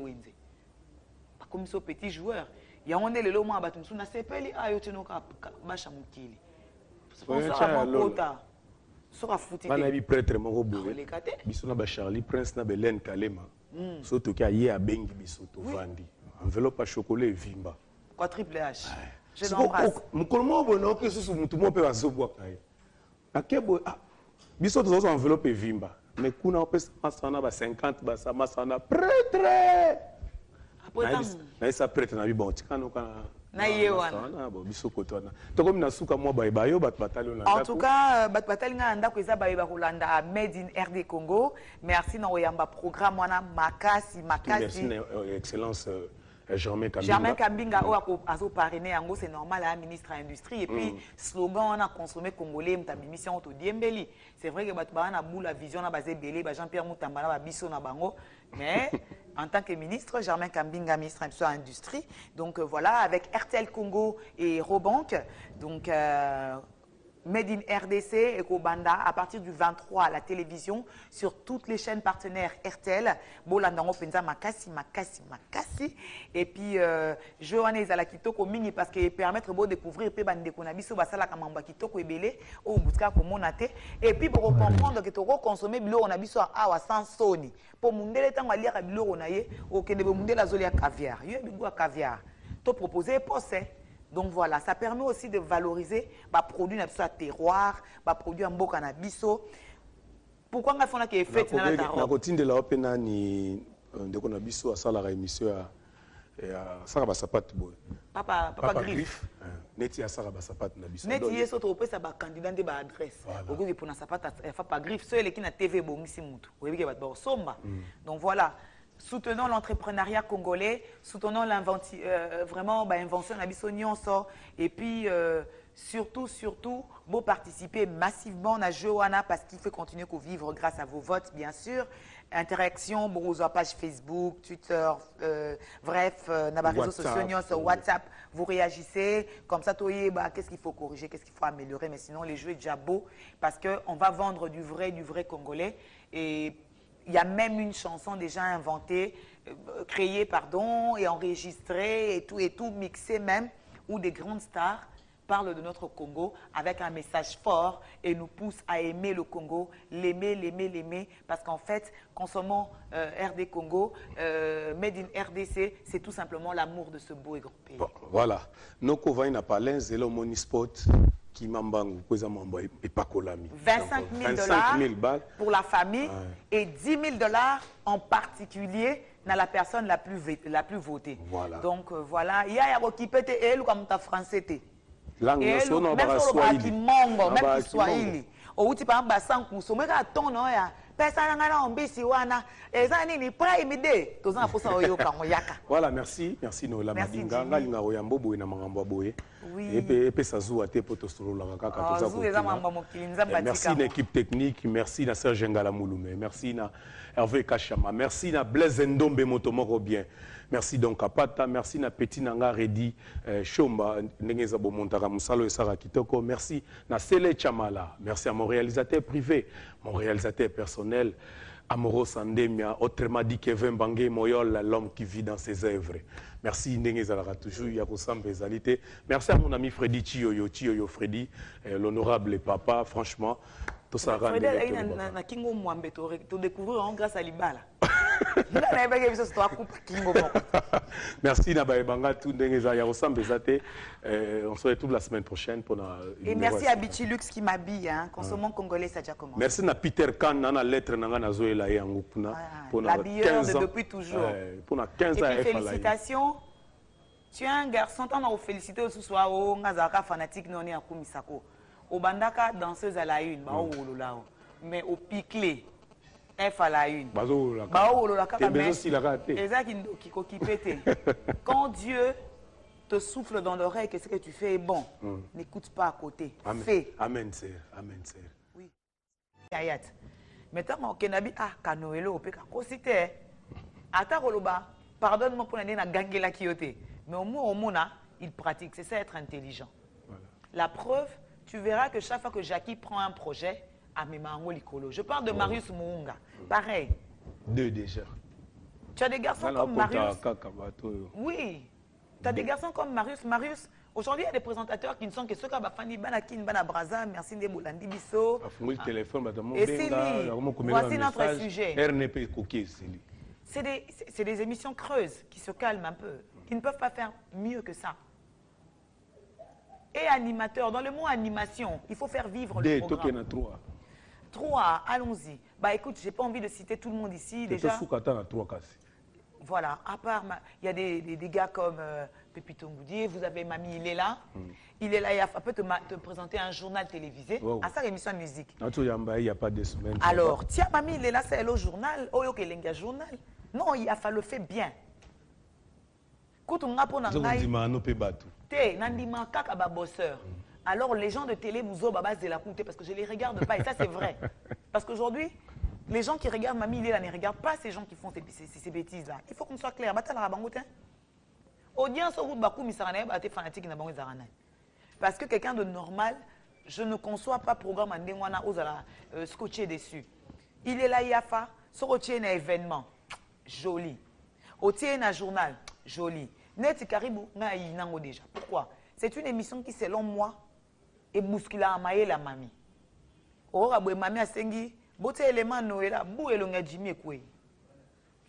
Pas comme ce petit joueur. Il y a un élément à battre, on a sepeli à Yotenoka, Bachamukili. C'est pour ça que sera foutu. On a vu prêtre mon robot. Bisona ba Charlie Prince na Belen Kalema. Surtout qu'il y a Bengi Bisoto Vandi. Enveloppe à chocolat et vimba. Quoi triple H. Je l'embrasse. Mon colmo bono que ce soit tout le monde peut azoboa. Akebo Bisoto zo enveloppe et vimba. Mais kuna on peut masana ba 50 ba sa masana prêtre. Na isa prêtre na bi bon tikano kana. Na yewana. Na bo bisoko tona. To comme na suka mo ba yo bat batalon na. En tout cas, bat batalinga ndako eza ba ba Rolanda made in RD Congo. Merci na oyamba programme wana makasi. Merci excellence Germain Kambinga. Germain Kambinga a parrainé yango, c'est normal à ministre de l'industrie et puis slogan on a consommé congolais mtabi mission to diembeli. C'est vrai que batba na boule la vision na basé belé ba Jean-Pierre Mutamba na ba biso na bango mais en tant que ministre Germain Kambinga ministre de l'industrie donc voilà avec RTL Congo et Robank donc Made in RDC et Kobanda à partir du 23 à la télévision sur toutes les chaînes partenaires RTL. Bolandango penza makasi. Et puis Johannes ezala kitoko mingi parce que permettre de découvrir pe bande kona biso basala kamamba kitoko ebele o butka komona te et puis pour comprendre que to consommer biloko na biso awa sans soni pour mundele tango alia biloko na ye o kende be mundela zolia caviar. Yo bigo caviar. To proposer posse. Donc voilà, ça permet aussi de valoriser les produits à terroir, les produits en boca na biso. Pourquoi on a fait que fait na la na continue de la opena ni de qu'on a biso à ça la émission à ça ba sapat boy. Papa Griff. Neti à ça ba sapat na biso. Neti yeso to opesa ba candidat de ba adresse. Okoki pour na sapat Papa Griff, ceux qui na TV bongisi mutu. Oyebi ba somba. Donc voilà. Soutenons l'entrepreneuriat congolais, soutenons l'invention, vraiment, invention de la et puis surtout, vous participez massivement à Johanna parce qu'il faut continuer à vivre grâce à vos votes, bien sûr. Interaction, vos pages Facebook, Twitter, bref, dans les réseaux sociaux, sur WhatsApp, vous réagissez. Comme ça, qu'est-ce qu'il faut corriger, qu'est-ce qu'il faut améliorer. Mais sinon, les jeux sont déjà beaux parce qu'on va vendre du vrai congolais. Et il y a même une chanson déjà inventée, créée, et enregistrée et tout, mixée même, où des grandes stars parlent de notre Congo avec un message fort et nous poussent à aimer le Congo, l'aimer, parce qu'en fait, consommons RD Congo, Made in RDC, c'est tout simplement l'amour de ce beau et grand pays. Bon, voilà. Noko va n'a pas l'un, c'est le Monispot. Qui m'embangue, et pas colami. 25 000 $ pour la famille et 10 000 $ en particulier dans la personne la plus votée. Voilà. Donc voilà, il y a qui peut être comme ta français. Langue même si Swahili. Au outil par exemple, sans consommer à ton nom, voilà, merci Noëlla Madinga. Merci à l'équipe technique, merci à Serge Ngala Mouloumé, merci à Hervé Kachama, merci à Blaise Ndombe Motomoro bien. Merci donc à Pata, merci à Petit Nanga Redi Chomba, Nengezabo Montara Moussalo et Sarah Kitoko, merci à Sele Chamala, merci à mon réalisateur privé, mon réalisateur personnel, Amoro Sandemia, autrement dit Kevin Bangé Moyol, l'homme qui vit dans ses œuvres. Merci Nengezara toujours, Yakosam Bezalité. Merci à mon ami Freddy Chioyo Freddy, l'honorable papa, franchement. Tout ça rend grâce à Libala. Merci Nabaebanga, tout Yakosam Bezate. On se retrouve la semaine prochaine pour et merci à Bichilux qui m'habille, consommons congolais, ça a déjà commencé. Merci à Peter Kahn, dans la lettre Nanga Zoela et Angupuna. L'habilleur de depuis toujours. Pour 15 ans. Et puis félicitations. Tu es un garçon, tu as félicité au soir, au Ngazaka fanatique, non, à Kumisako. Au Bandaka, danseuse à la une, mais au Piclé, F à la une. Quand Dieu te souffle dans l'oreille que ce que tu fais est bon, n'écoute pas à côté. Fais. Amen, sir. Oui. Maintenant, au Kenabi, Kanoelo, Pekakosite, Ataroloba, pardonne-moi pour l'année, na Gangela Kyote. Mais au moins, il pratique. C'est ça être intelligent. Voilà. La preuve, tu verras que chaque fois que Jackie prend un projet, je parle de Marius Mounga. Pareil. Deux déjà. Tu as des garçons comme Marius. Oui. Tu as des garçons comme Marius. Marius, aujourd'hui, il y a des présentateurs qui ne sont que ceux qui ont fait Banakin, Banabraza, merci de Boulandi Bisso. Et c'est lui. Voici notre sujet. C'est des émissions creuses qui se calment un peu, qui ne peuvent pas faire mieux que ça. Et animateur, dans le mot animation, il faut faire vivre le programme. Trois, allons-y. Bah écoute, j'ai pas envie de citer tout le monde ici déjà. Voilà, à part, il y a des gars comme Pépito Ngoudier, vous avez Mamie, il est là. Il est là, il peut te présenter un journal télévisé. À sa émission de musique. Il n'y a pas de semaine. Alors, tiens, Mamie, il est là, c'est le journal. Oh, ok, il y a un journal. Non, il a fallu le faire bien. Alors les gens de télé vous ont de la coûter parce que je ne les regarde pas et ça c'est vrai. Parce qu'aujourd'hui, les gens qui regardent Mamie Léla ne regardent pas ces gens qui font ces bêtises-là. Il faut qu'on soit clair. Audience au bout de Bakou, fanatique. Parce que quelqu'un de normal je ne conçois pas programme en Ndengwana aux scotché dessus. Il est là, Yafa, sur un événement, joli. Au un journal, joli. Net Caribou, déjà. Pourquoi? C'est une émission qui, selon moi, est bousculée à mailler la mamie. Or, mamie a sengi, beauté élément Noël, bou et l'onga Jimmy Koué.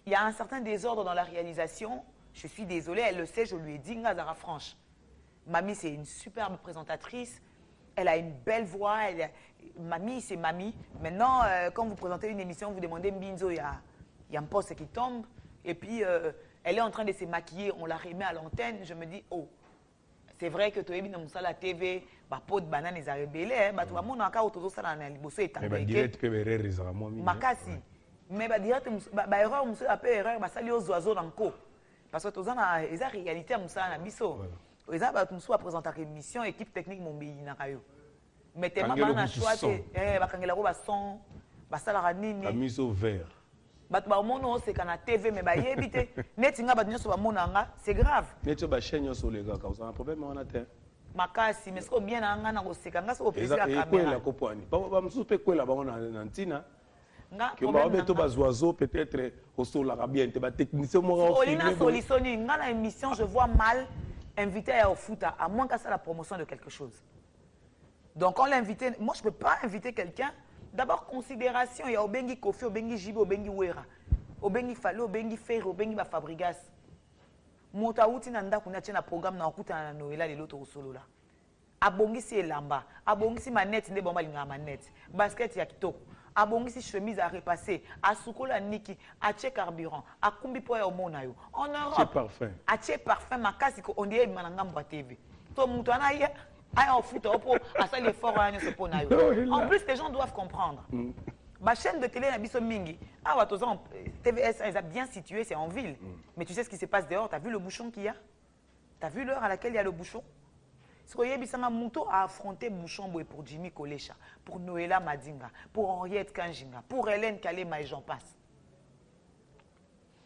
Il y a un certain désordre dans la réalisation. Je suis désolée, elle le sait, je lui ai dit, Ngazara Franche. Mamie, c'est une superbe présentatrice. Elle a une belle voix. Mamie, c'est mamie. Maintenant, quand vous présentez une émission, vous demandez Mbinzo, il y a un poste qui tombe. Et puis, elle est en train de se maquiller. On la remet à l'antenne. Je me dis, oh, c'est vrai que tu es dans la TV, bah, pot de banane, ils ont rebellé. Bah, tu vas mon encore autour de ça dans les bosses et t'as mais direct que erreur ils ont moi. Makasi. Mais bah direct, bah erreur, monsieur appelle erreur, bah ça lié aux oiseaux dans le co. Parce que tous en ils ont réalité, monsieur na biso. Ils ont bah monsieur à présenter émission, équipe technique mon pays na kayo. Mais tellement bah na choix, bah quand il a roba son, bah ça la ranini. La mise au vert. Bah tu vas mono c'est quand na TV mais bah yébité. Net inga bah nyoso ba monanga, c'est grave. Net ba chaîne sur les gars, cause un problème on a terre. Makasi, mais ce qu'on bien na ngana ko seka ngasa ko pesi la caméra. Et quoi la kopani? Ba msupe quoi là ba on a ntina. Que ma beto bas oiseaux peut-être au sol la bien te ba technicien moi au filmer. Olina solissoni ngana émission je vois mal invité à foot à moins qu'à ça la promotion de quelque chose. Donc on l'invité, moi je peux pas inviter quelqu'un. D'abord considération, il y a Obengi Kofi, Obengi Jibo, Obengi Wera, Obengi Falo, Obengi Ferry, Obengi Fabrigas. Mota uti nanda kuna tena programme na okuta na Noël les loto solo là. Abongi si elamba, abongi si manette nde bomba linga manette. Basket ya kitoko. Abongi si chemise à repasser, à sukola niki, à tche carburant, à kumbi po ya omona yo. En Europe. Tche parfum. À tche parfum makasi ko on dirait mananga mba TV. To mutu ana ya a foot pour à ça l'effort à se pona yo. En plus les gens doivent comprendre. Ma chaîne de télé na biso mingi. Ah wa tozan TVS ils a bien situé, c'est en ville. Mais tu sais ce qui se passe dehors, tu as vu le bouchon qu'il y a? Tu as vu l'heure à laquelle il y a le bouchon? Ce que Yebisanga Mouto a affronté bouchon pour Jimmy Kolecha, pour Noëlla Madinga, pour Henriette Kanjinga, pour Hélène Kalema et j'en passe.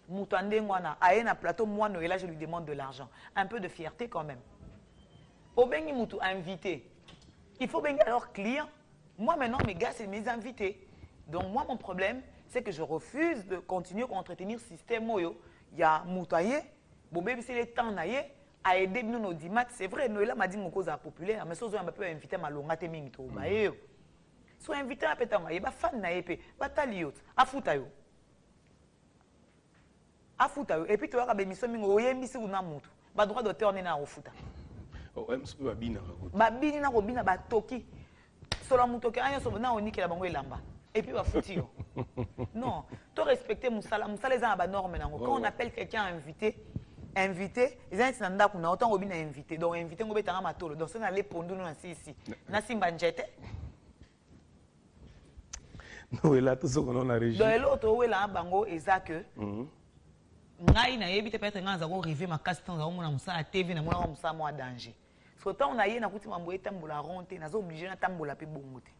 Moutande Mwana, à un plateau, moi Noëlla, je lui demande de l'argent. Un peu de fierté quand même. Obengi Moutou invité. Il faut bien alors client. Moi maintenant, mes gars, c'est mes invités. Donc moi, mon problème, c'est que je refuse de continuer à entretenir ce système. Il y a Moutaye, Bobé, c'est le temps naïe. A aidé nous nos dimat, c'est vrai, Noëlla m'a dit que cause populaire, mais si on peut inviter ma longa teming to ba yo. So invité à petanga, y ba fan na épée, ba taliot, afuta yo. Afuta yo et puis tu vas ba mission mingo yembisi una mutu. Ba droit d'auteur na ofuta. Oh, MSP ba bina ko. Ba bina ko bina ba toki. Solo mutu ke anya so na oniki la bango elamba. Et puis ba futi yo. Non, to respecter musala, musala les ba norme nango. Quand on appelle quelqu'un invité, invité, ils ont dit qu'on a autant de invité. Donc, invité, on va matolo. Donc, on allait pondre nous ici. Na simba njete. Non, là tout ce qu'on a régi. Donc, l'autre où est là, bango, exact que. Ngai na yebi te peut-être ngai zako river ma casse temps zako mona musa TV na mona musa mo danger. So temps na ye na kuti mambo etambola ronte na zo obligé na tambola pe bongote.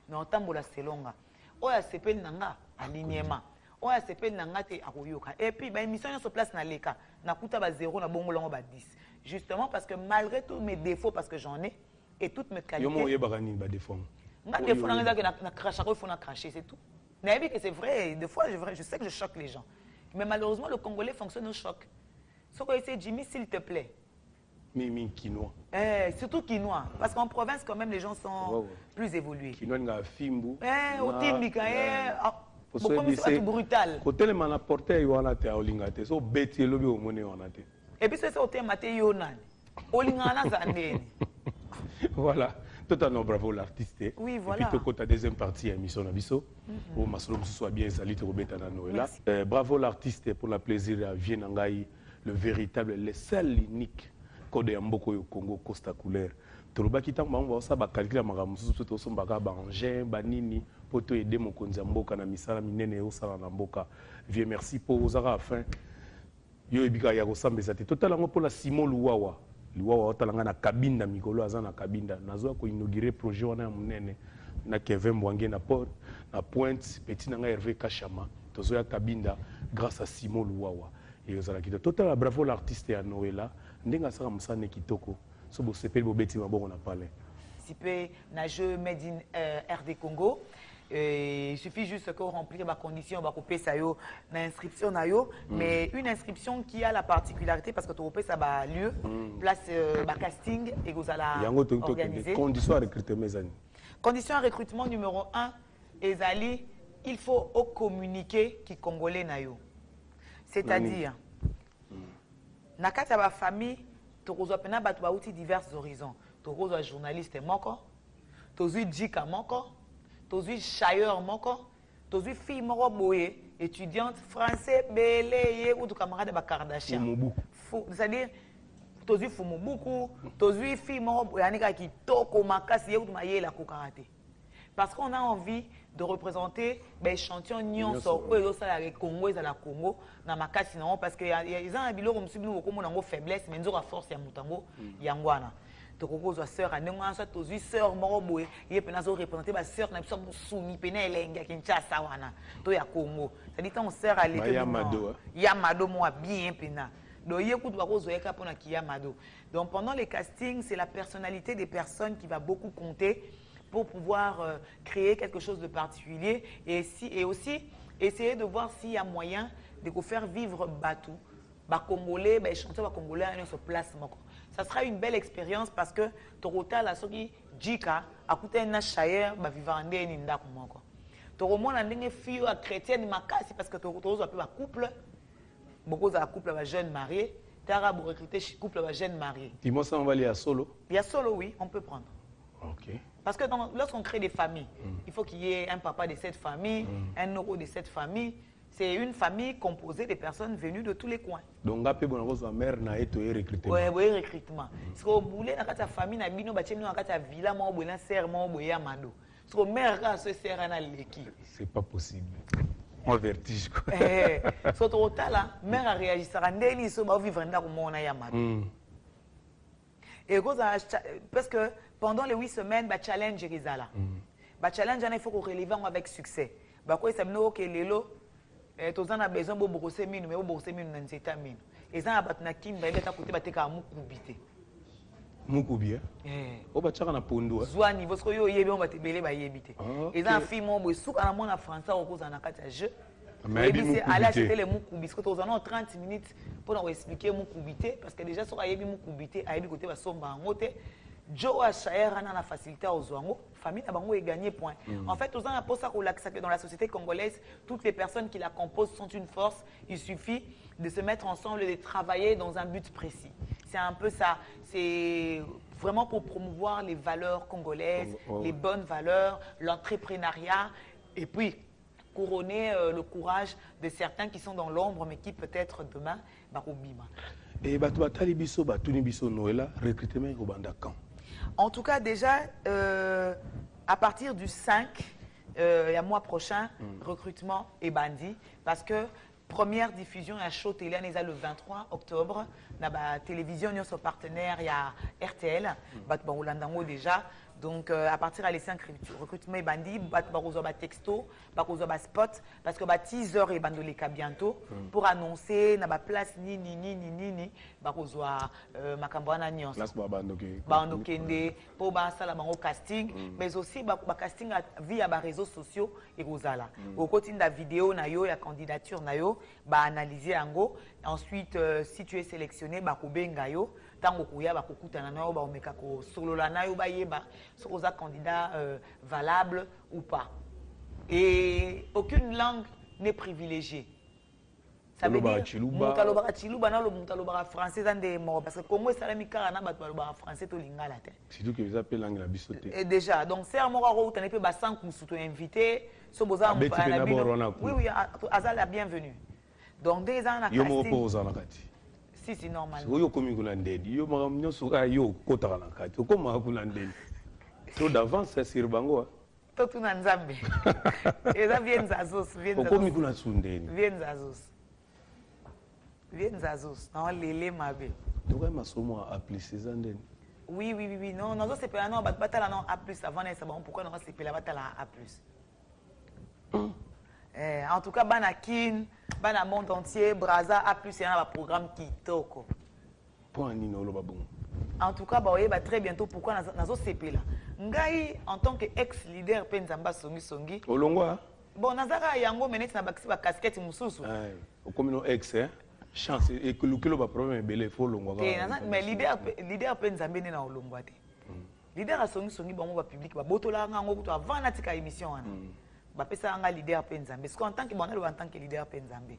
Na tambola selonga. Oya sepel nanga alignement. On a CP nangate akoyoka. Et puis bah émission sur place na leka na kuta ba 0 na bongo longo ba 10. Justement parce que malgré tous mes défauts parce que j'en ai et toutes mes qualités. Yo mo yebakani ba défaut. Na défaut na cracher il faut na cracher c'est tout. Mais que c'est vrai, des fois je sais que je choque les gens. Mais malheureusement le Congolais fonctionne au choc. Ce que c'est Jimmy s'il te plaît. Mimi quinoa. Surtout quinoa parce qu'en province quand même les gens sont plus évolués. Quinoa nga fimbu. Au timbika c'est brutal. Côté le man apporter yo na te olingate. So beti lobi o mone on te. Et puis c'est au thème yo nan. Olingana zandeni. Voilà. Totalement bravo l'artiste. Oui, voilà. Et puis côté deuxième partie émission na biso. Au masolo soit bien salut Robert na Noëlla. Bravo l'artiste pour la plaisir à Vienangai, le véritable, le seul unique code ya mboko yo Congo Costa couleur. Tolobaki tango bango ça ba calculer makambo mususu to sombaka ba engin ba nini poto aider mokonzi mboka na misala minene o sala na mboka. Vieux merci pour ozara fin. Yo ebika ya kosambeza te. Totalango pour la Simon Luwawa. Luwawa otalanga na kabinda mikolo aza na kabinda. Nazo ko inaugurer projet wana ya munene na Kevin Mbwange na port na Pointe petit nanga Hervé Kachama. Tozo ya kabinda grâce à Simon Luwawa. Et ozala kito. Total bravo l'artiste ya Noëlla. Ndenga saka musane kitoko. So bo sepeli bo beti maboko na palais. participer à jeu Made in RD Congo. Il suffit juste que remplir les conditions, on couper ça l'inscription mais une inscription qui a la particularité parce que tu repères ça a lieu, place casting et vous allez organiser. Conditions à recruter mes amis. Condition à recrutement numéro 1, Ezali, il faut communiquer qui congolais nayo. C'est-à-dire, na kati ya famille, tu reçois pena batu ba outil divers horizons. Tu reçois journaliste moko, tu reçois djika moko, tu reçois chailleur moko, tu reçois fille moko boye, étudiante français belé ou tu camarade ba Kardashian. C'est-à-dire tu reçois Fumubuku, tu reçois fille moko boye anika ki toko makasi ou tu maye la kokarate. Parce qu'on a envie de représenter l'échantillon nyonso oyo ça la Congo et la Congo na makasi non parce que ils ont habilo comme si nous comme on faiblesse mais nous a force ya mutango yangwana to kokozwa sœur anenga ça to sœur moko boye ye pena zo représenter ba sœur na biso musumi pena elenga Kinshasa wana to ya Congo ça dit ton sœur aller que Yamado mo bien pena donc ye kutu bakozwa yeka pona ki Yamado. Donc pendant les castings c'est la personnalité des personnes qui va beaucoup compter pour pouvoir créer quelque chose de particulier et aussi essayer de voir s'il y a moyen de vous faire vivre Batou, Congolais, chanter Congolais sur place. Ça sera une belle expérience parce que Torota la soki Jika a coûté un chayer vivande ni ndako moko. Toromon a ndenge fille à chrétienne makasi parce que Torozo a peu couple, beaucoup de couple à jeunes mariés, Tara pour recruter couple à jeunes mariés. Dis-moi ça on va aller à solo. Il y a solo oui, on peut prendre. OK. Parce que lorsqu'on crée des familles, il faut qu'il y ait un papa de cette famille, un euro de cette famille. C'est une famille composée de personnes venues de tous les coins. Donc, on a mère na recrutement. Oui, recrutement. Parce que boulé dans la famille, na bino bachemi dans la villa, mo bola serre, mo boya mado. Parce que mère a ce serre na leki. C'est pas possible. On vertige quoi. Surtout au là, mère a réagi ça ndeli so ba vivre ndako mo na ya mado. Et parce que pendant les 8 semaines, le challenge est là. Le challenge, il faut qu'on relève avec succès. Quoi ça me que lelo, tu as besoin de brosser mine, mais brosser mine dans cette mine. Et ça, tu as besoin de côté battre à mukubité. Mukubia. Oh bah tu as na pondo. Soit niveau ce que yo yébi on va te belé ba yébité. Et ça film on boit sous à mon français au cause en akata jeu. Mais c'est aller acheter les mukubis parce que tu as 30 minutes pour nous expliquer mukubité parce que déjà sur yébi mukubité à yébi côté va somba en haute. Joe a Chayer na facilité aux Zouango, famille a bango et gagné point. En fait, aux gens ça que dans la société congolaise, toutes les personnes qui la composent sont une force. Il suffit de se mettre ensemble et de travailler dans un but précis. C'est un peu ça. C'est vraiment pour promouvoir les valeurs congolaises, les bonnes valeurs, l'entrepreneuriat et puis couronner le courage de certains qui sont dans l'ombre mais qui peut-être demain barobima. Et batali biso batuni biso Noëlla recrutement au banda quand? En tout cas, déjà, à partir du 5, il y a mois prochain, recrutement est bandit. Parce que première diffusion à Show Télé, le 23 octobre. Dans la télévision, nous sommes partenaires, il y a RTL, déjà. Donc, à partir de les 5 recrutements et bandits, il texto, spot, parce que 10 heures et bandoleka bientôt pour annoncer na place ni makambwana nyonso. Place bandokende pour sala bango casting, mais aussi casting via les réseaux sociaux et rozala. Au côté de la vidéo na yo ya candidature na yo, analyser yango. Ensuite, si tu es sélectionné, kobenga yo. Tango kuya bakokutana na yo ba omeka ko solola na yo ba yeba sokoza candidat valable ou pas. Et aucune langue n'est privilégiée. Ça veut dire mutalobara chiluba na lo mutalobara français zande mo parce que Congo salami kara na bato balobara français to lingala te. Surtout que vous appelez langue la bisoté. Et déjà donc c'est mo ka ko tane pe ba 5 musuto invité so boza mo pa na bino. Oui azal la bienvenue. Donc des ans na casting. Yo mo poza na kati. Si normal. Yo komi kuna ndedi yo magam nyoso ka yo kota na kati ko ma kuna ndedi. So d'avance sur bango. To tuna nzambe. Eza bien zazos, bien zazos. Komi kuna sundeni. Bien zazos. Bien zazos. Non lele mabe. Donc ma somo a appelé ces andeni. Oui, non, non c'est pas non batala non A+ avant ça bon pourquoi non c'est la batala A+. En tout cas, Banakin, Bana monde entier, Braza A+, il y a un programme qui toko. Pour un nino, le babon. En tout cas, très bientôt, pourquoi nazo CP là. Ngai, en tant qu'ex-leader, Penzamba Songi. Olongwa? Bon, Nazara Yango, menet na bakisi ba casquette moussousou. Au commun ex, hein? Chance, et que le kilo va problème, belé, faut Olongwa. Mais leader Penzamba n'est pas Olongwa. Leader a Songi, bon, va public, va botola, avant natika émission. Bapesa anga leader Penzamba. Parce qu'en tant que bonheur, en tant que leader Penzamba.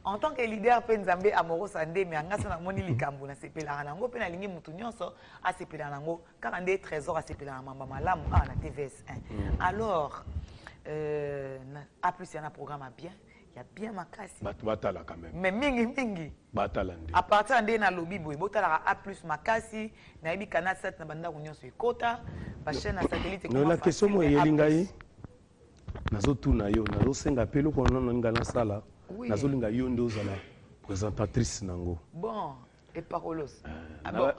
En tant que leader Penzamba, Amoro Sandé, mais anga sana moni likambo na sepela nango pe na lingi mutu nyonso a sepela nango 42 trésors a sepela na mamba malamu na TVS1. Alors a plus il y a un programme à bien, il y a bien makasi. Batala quand même. Mais mingi. Batala. À partir de na lobby boy, botala a plus makasi, na ibi canal 7 na banda nyonso ekota, ba chaîne na satellite. Non, la question moi yelingai. Nazo tuna yo, nazo senga pelo ko non ngala sala. Nazo linga yo ndo zala présentatrice nango. Bon, et parolos.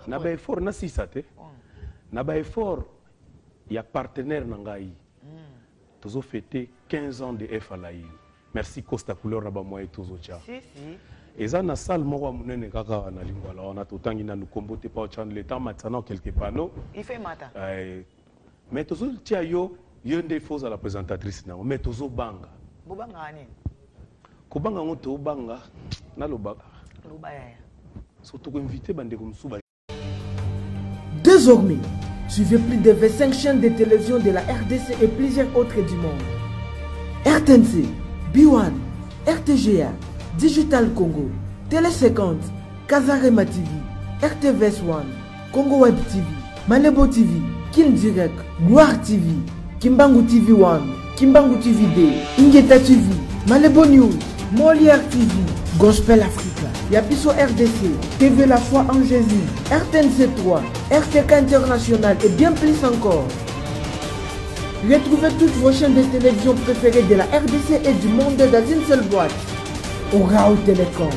Na ba effort na sisate. Na ba effort ya partenaire nangai. Tozo fêté 15 ans de FLAI. Merci Costa Couleur na ba moi tozo cha. Si. Eza na salle moko munene kaka na lingwala on a totangi na nous comboter pas au le temps maintenant quelques panneaux. Il fait matin. Mais tozo tia yo yonde fausse à la présentatrice nango mais tozo banga. Bobanga ani. Kobanga ngoto banga na lobaka. Lobaya. Surtout invité bande comme souba. Désormais, suivez plus de 25 chaînes de télévision de la RDC et plusieurs autres du monde. RTNC, B1, RTGA, Digital Congo, Télé 50, Kazarema TV, RTVS 1, Congo Web TV, Malebo TV, Kin Direct, Gloire TV, Kimbangu TV 1, Kimbangu TV D, Ingeta TV, Malebo News, Molière TV, Gospel Africa, Yapiso RDC, TV La Foi en Jésus, RTNC 3, RTK International et bien plus encore. Retrouvez toutes vos chaînes de télévision préférées de la RDC et du monde dans une seule boîte. Orao Télécom.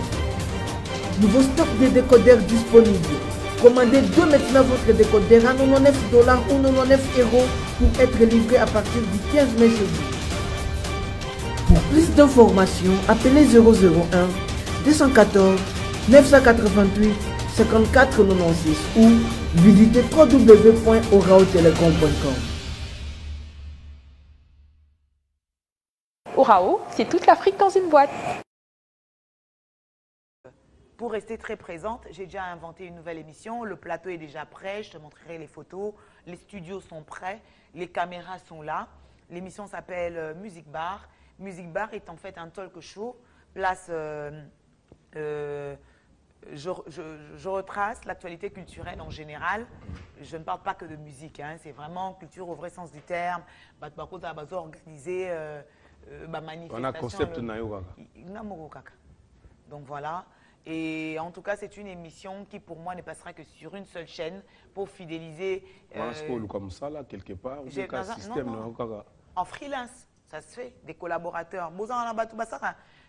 Nouveau stock de décodeurs disponible. Commandez dès maintenant votre décodeur à 99 $ ou 99 € pour être livré à partir du 15 mai chez vous. Pour plus d'informations, appelez 001 214 988 54 96 ou visitez www.oraotelecom.com. Orao, c'est toute l'Afrique dans une boîte. Pour rester très présente, j'ai déjà inventé une nouvelle émission. Le plateau est déjà prêt, je te montrerai les photos. Les studios sont prêts, les caméras sont là. L'émission s'appelle Music Bar. Music Bar est en fait un talk show. Place, je retrace l'actualité culturelle en général. Je ne parle pas que de musique, hein. C'est vraiment culture au vrai sens du terme. Organisé. On a concept donc voilà, et en tout cas c'est une émission qui pour moi ne passera que sur une seule chaîne pour fidéliser comme ça là quelque part en freelance, ça se fait, des collaborateurs.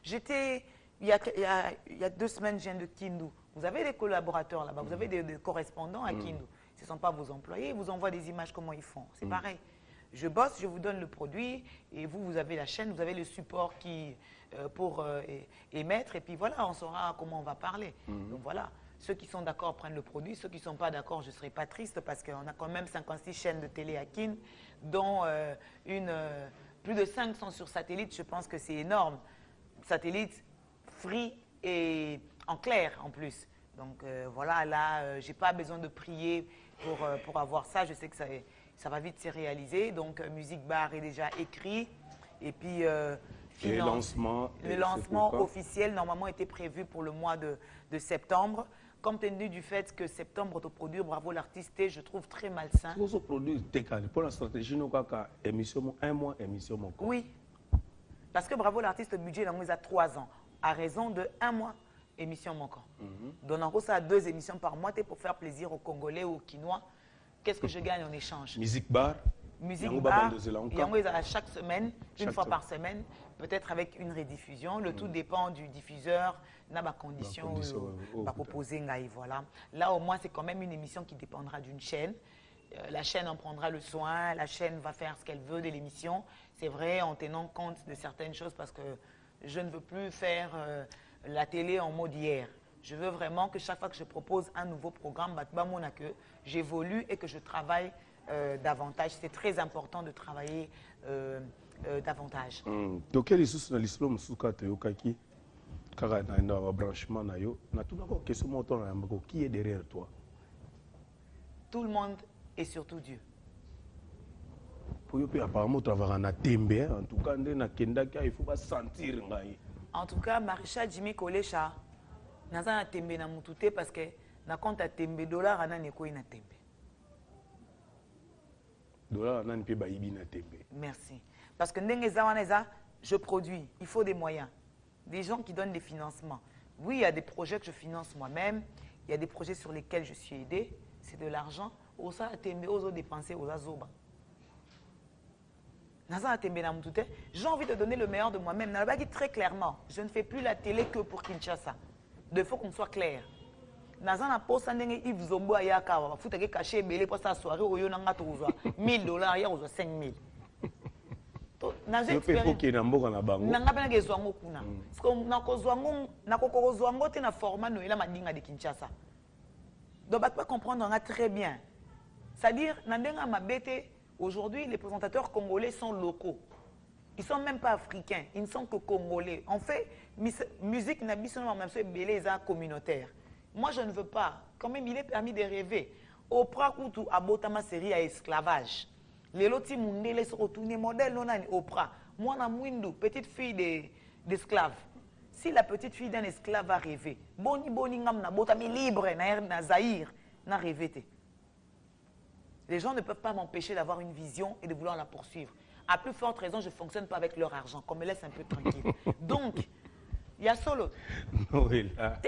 J'étais il y a 2 semaines, je viens de Kindu. Vous avez des collaborateurs là-bas, vous avez des correspondants à Kindu. Ce ne sont pas vos employés, ils vous envoient des images, comment ils font, c'est pareil. Je bosse, je vous donne le produit et vous avez la chaîne, vous avez le support pour émettre et puis voilà, on saura comment on va parler. Donc voilà, ceux qui sont d'accord prennent le produit, ceux qui ne sont pas d'accord, je ne serai pas triste parce qu'on a quand même 56 chaînes de télé à Kin, dont plus de 500 sur satellite, je pense que c'est énorme. Satellite, free et en clair en plus. Donc voilà, là, je n'ai pas besoin de prier pour avoir ça, je sais que ça va vite se réaliser. Donc, Music Bar est déjà écrit. Et puis, le lancement officiel, normalement, était prévu pour le mois de septembre. Compte tenu du fait que septembre, te produire Bravo l'artiste, je trouve très malsain. Vous produire pour la stratégie, nous avons émission, 1 mois, émission. Oui. Parce que Bravo l'artiste, le budget, il a 3 ans. À raison de 1 mois, émission manquant. Donc, en gros, ça a 2 émissions par mois pour faire plaisir aux Congolais ou aux Quinois. Qu'est-ce que je gagne en échange? Music Bar. Music Bar, à chaque semaine, une fois par semaine, peut-être avec une rediffusion. Le tout dépend du diffuseur, n'a pas condition proposer. Voilà. Là, au moins, c'est quand même une émission qui dépendra d'une chaîne. La chaîne en prendra le soin, la chaîne va faire ce qu'elle veut de l'émission. C'est vrai, en tenant compte de certaines choses, parce que je ne veux plus faire la télé en mode hier. Je veux vraiment que chaque fois que je propose un nouveau programme, que j'évolue et que je travaille davantage. C'est très important de travailler davantage. Donc, quel est le l'islam branchement qui est derrière toi? Tout le monde et surtout Dieu. Apparemment, en tout cas, il faut sentir. En tout cas, Maréchal Jimmy Kolecha, naza tembe na mutute parce que na compte à tembe dollar ana neko ina tembe. Dollar ana pe ba ibi na tembe. Merci. Parce que ndenge zawaneza, je produis, il faut des moyens. Des gens qui donnent des financements. Oui, il y a des projets que je finance moi-même, il y a des projets sur lesquels je suis aidé, c'est de l'argent. Osa tembe ozo dépenser osa zoba. J'ai envie de donner le meilleur de moi-même. Je dis très clairement, je ne fais plus la télé que pour Kinshasa. Il faut qu'on soit clair. Nazana posa ndenge Yves Zombo ayaka wa futa ke caché belé pour sa soirée au yona nga tozwa $1000 ya ozwa 5000. To naze expérience ke na mboka na bango. Nanga pena ke zwango kuna. Parce que na kozwango na kokozwango te na format Noëlla madinga de Kinshasa. Donc tu peux comprendre très bien. C'est-à-dire nandenga mabete. Aujourd'hui, les présentateurs congolais sont locaux. Ils ne sont même pas africains, ils ne sont que congolais. En fait, musique n'a pas même belé communautaire. Moi, je ne veux pas. Quand même, il est permis de rêver. Oprah Koutou a ma série à esclavage. Les lotis mundele se retournent modèle non Oprah. Moi, na Mwindou, petite fille d'esclave. Si la petite fille d'un esclave va rêver, boni ngam na botami libre na Zaïre, na rêvé. Les gens ne peuvent pas m'empêcher d'avoir une vision et de vouloir la poursuivre. À plus forte raison, je ne fonctionne pas avec leur argent, qu'on me laisse un peu tranquille. Donc, il y a solo. Noëlla.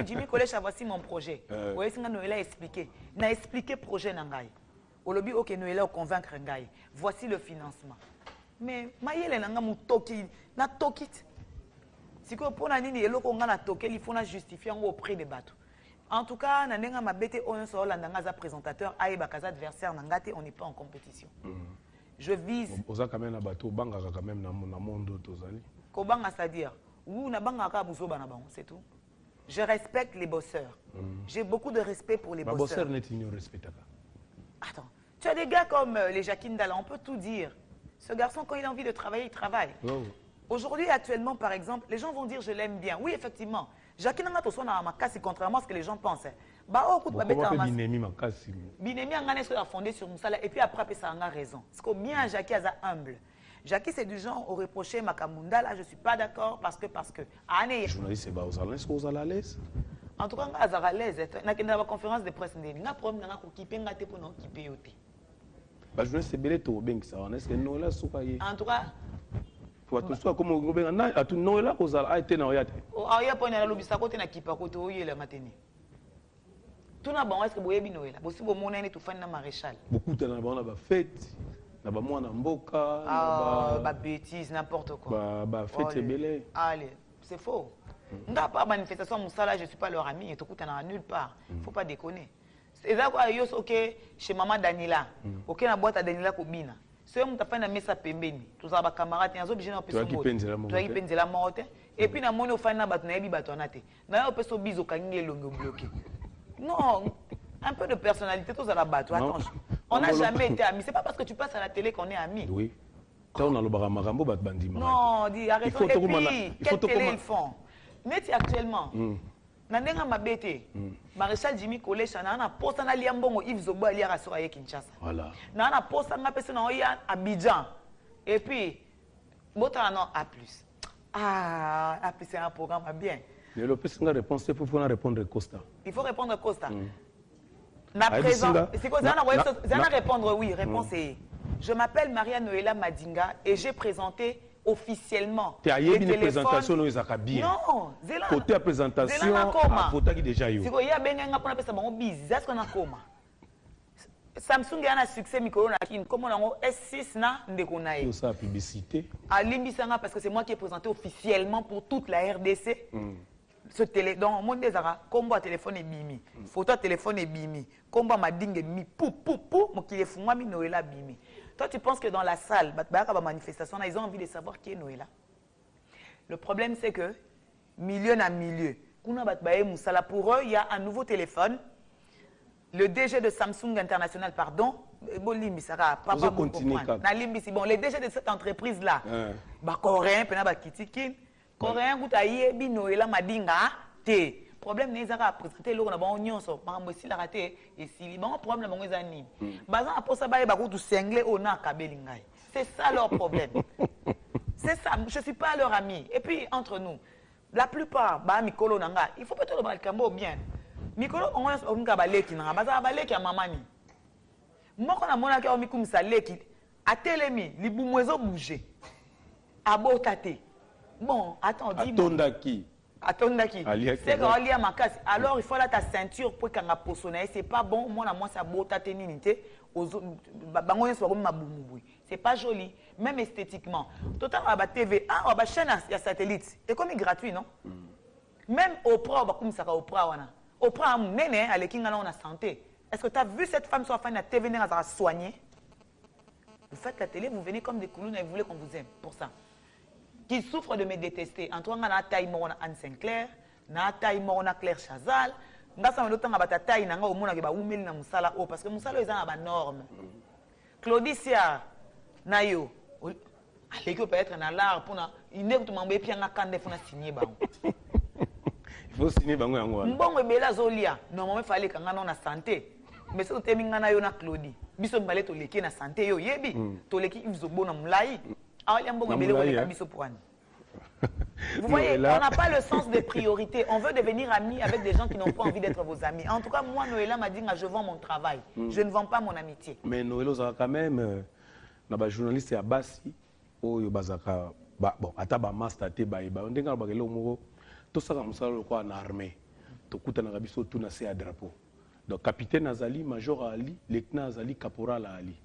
Jimmy Kolecha, voici mon projet. Voyez ce que Noëlla a expliqué. Il a expliqué le projet Nangaï. Au lobby, ok, Noëlla, convaincre Nangaï. Voici le financement. Mais, Maïele Nanga Moutoki, na Tokit. Si vous avez un il faut justifier auprès des bateaux. En tout cas, nandenga mabete on so landanga présentateur aïba kaza adversaire nangate, on n'est pas en compétition. Je vise. Oza quand même na bateau banga quand même na monde tozali. Ko banga c'est-à-dire ou na banga ka buzoba na bango, c'est tout. Je respecte les bosseurs. J'ai beaucoup de respect pour les bosseurs. Bosseur n'est ignoré respectaka. Attends, tu as des gars comme les Jacqueline Dalla, on peut tout dire. Ce garçon quand il a envie de travailler, il travaille. Oh. Aujourd'hui, actuellement, par exemple, les gens vont dire je l'aime bien. Oui, effectivement. Jacqueline Dalla soit na makasi contrairement à ce que les gens pensent. Bah au coup de Binemi makasi. Binemi a fondé sur Moussala et puis après ça a raison. Parce que bien Jackie est humble. Jackie c'est du genre au reprocher Makamunda là je suis pas d'accord parce que journaliste ba est-ce que vous allez à l'aise? En tout cas à l'aise. Na kenda ba conférence de presse ndeni na problème na ko kiper ngate pour na kiper yote. Ba journaliste c'est belé to bengi ça est-ce que Noëlla soukaye. En tout cas pour tout ça comme Robert na atu Noëlla ko za a été na oyate. O aya po na lobisa côté na kiper côté oyele mateni. Tout na bon est-ce que boyebi Noëlla bosi bo mona ni tout fan na maréchal. Beaucoup de na ba fête na ba mwana mboka na ba bêtise n'importe quoi. Ba fête belé. Allez, c'est faux. N'a pas manifestation Moussala, je suis pas leur ami et tout na nulle part. Faut pas déconner. C'est là quoi yo OK chez maman Danila. OK na boîte à Danila Kobina. C'est on t'a fait na mesa pembeni. Tous ba camarades nazo bijina peso mot. Tu as penzela morte et puis na moni au fan na bato na yebi bato na te. Na yo peso bizo kangi longo bloqué. Non, un peu de personnalité, tous à la bateau. Attends, on n'a jamais été amis. C'est pas parce que tu passes à la télé qu'on est amis. Oui. On a le baramarambo bandi. Non, dis arrêtons. Et puis, quelle télé ils font? Mais actuellement, nandenga mabete, Maréchal Jimmy Kolecha, na poste na liambongo Yves Zobo ali à soya Kinshasa. Voilà. Na poste na personne na oya Abidjan. Et puis, bota non A+. Ah, A+ c'est un programme bien. Mais le plus réponse, c'est pour répondre Costa. Il faut répondre Costa. Na présent, c'est quoi ça répondre oui, réponse est. Je m'appelle Maria Noëlla Madinga et j'ai présenté officiellement les téléphones. Présentation nous bien. Non, Zélan. Côté présentation, à photo qui déjà eu. C'est quoi il y a benga pour appeler ça bon biz, est-ce qu'on a comment? Samsung a un succès micro na kin comme on a S6 na ndeko na yo. Ça publicité. À Limbisanga parce que c'est moi qui ai présenté officiellement pour toute la RDC. Ce télé donc mon désara combo téléphone et bimi photo téléphone et bimi combo madingue mi pou mon qui est fumwa mi Noëlla bimi. Toi tu penses que dans la salle ba manifestation ils ont envie de savoir qui est Noëlla. Le problème c'est que milieu na milieu Pour eux, il y a un nouveau téléphone. Le DG de Samsung International, pardon, bon, les DG de cette entreprise-là, coréen, coréen, problème n'est pas présenté l'eau na bon union so par exemple si la raté et si bon problème bon ezani bazan après ça ba tout cinglé au na kabelingai c'est ça leur problème c'est ça je suis pas leur ami et puis entre nous la plupart ba mikolo nanga il faut peut-être le cambo bien mikolo on nga baleki nanga bazan baleki ya mamani moko na mona ke o mikumisa leki atelemi libumwezo bouger abotate bon attends dis-moi atondaki. C'est quand on lit à ma casse. Alors il faut là ta ceinture pour qu'on a poissonné. C'est pas bon. Moi ça beau ta téninité. C'est pas joli, même esthétiquement. Total on a TV, on a chaîne à satellite. Et comme il est gratuit non? Même Oprah on va comme ça Oprah wana. Oprah nene à l'équipe on a santé. Est-ce que tu as vu cette femme sur la fin de la TV n'a pas soigné? Vous faites la télé, vous venez comme des coulons et vous voulez qu'on vous aime pour ça. Qui souffre de me détester. Antoine na taille mona Anne Sinclair, na taille mona Claire Chazal, ngasa maloto ngabata taille nanga omona ke ba umeli na musala o parce que musala eza na ba norme. Claudicia nayo aleki peut être na l'art pour na ine kutu mambe pia nga kande funa signer ba. Il faut signer bango yango. Mbongo ebela zolia, normalement fallait kanga na santé. Mais so temi nga na yo na Claudie. Biso mbale to leki na santé yo yebi, to leki izobo na mulai. Vous voyez, on n'a pas le sens des priorités. On veut devenir amis avec des gens qui n'ont pas envie d'être vos amis. En tout cas, moi, Noëlla m'a dit que je vends mon travail. Je ne vends pas mon amitié. Mais Noëlla, quand même, les journalistes à Bassi, bon, ataba master te baïba. On dit que tout ça comme ça, quoi, en armée. Tout coûte en Arabie Saoudite, tout n'a pas drapeau. Donc, capitaine Azali, major Ali, lieutenant Azali, caporal Ali.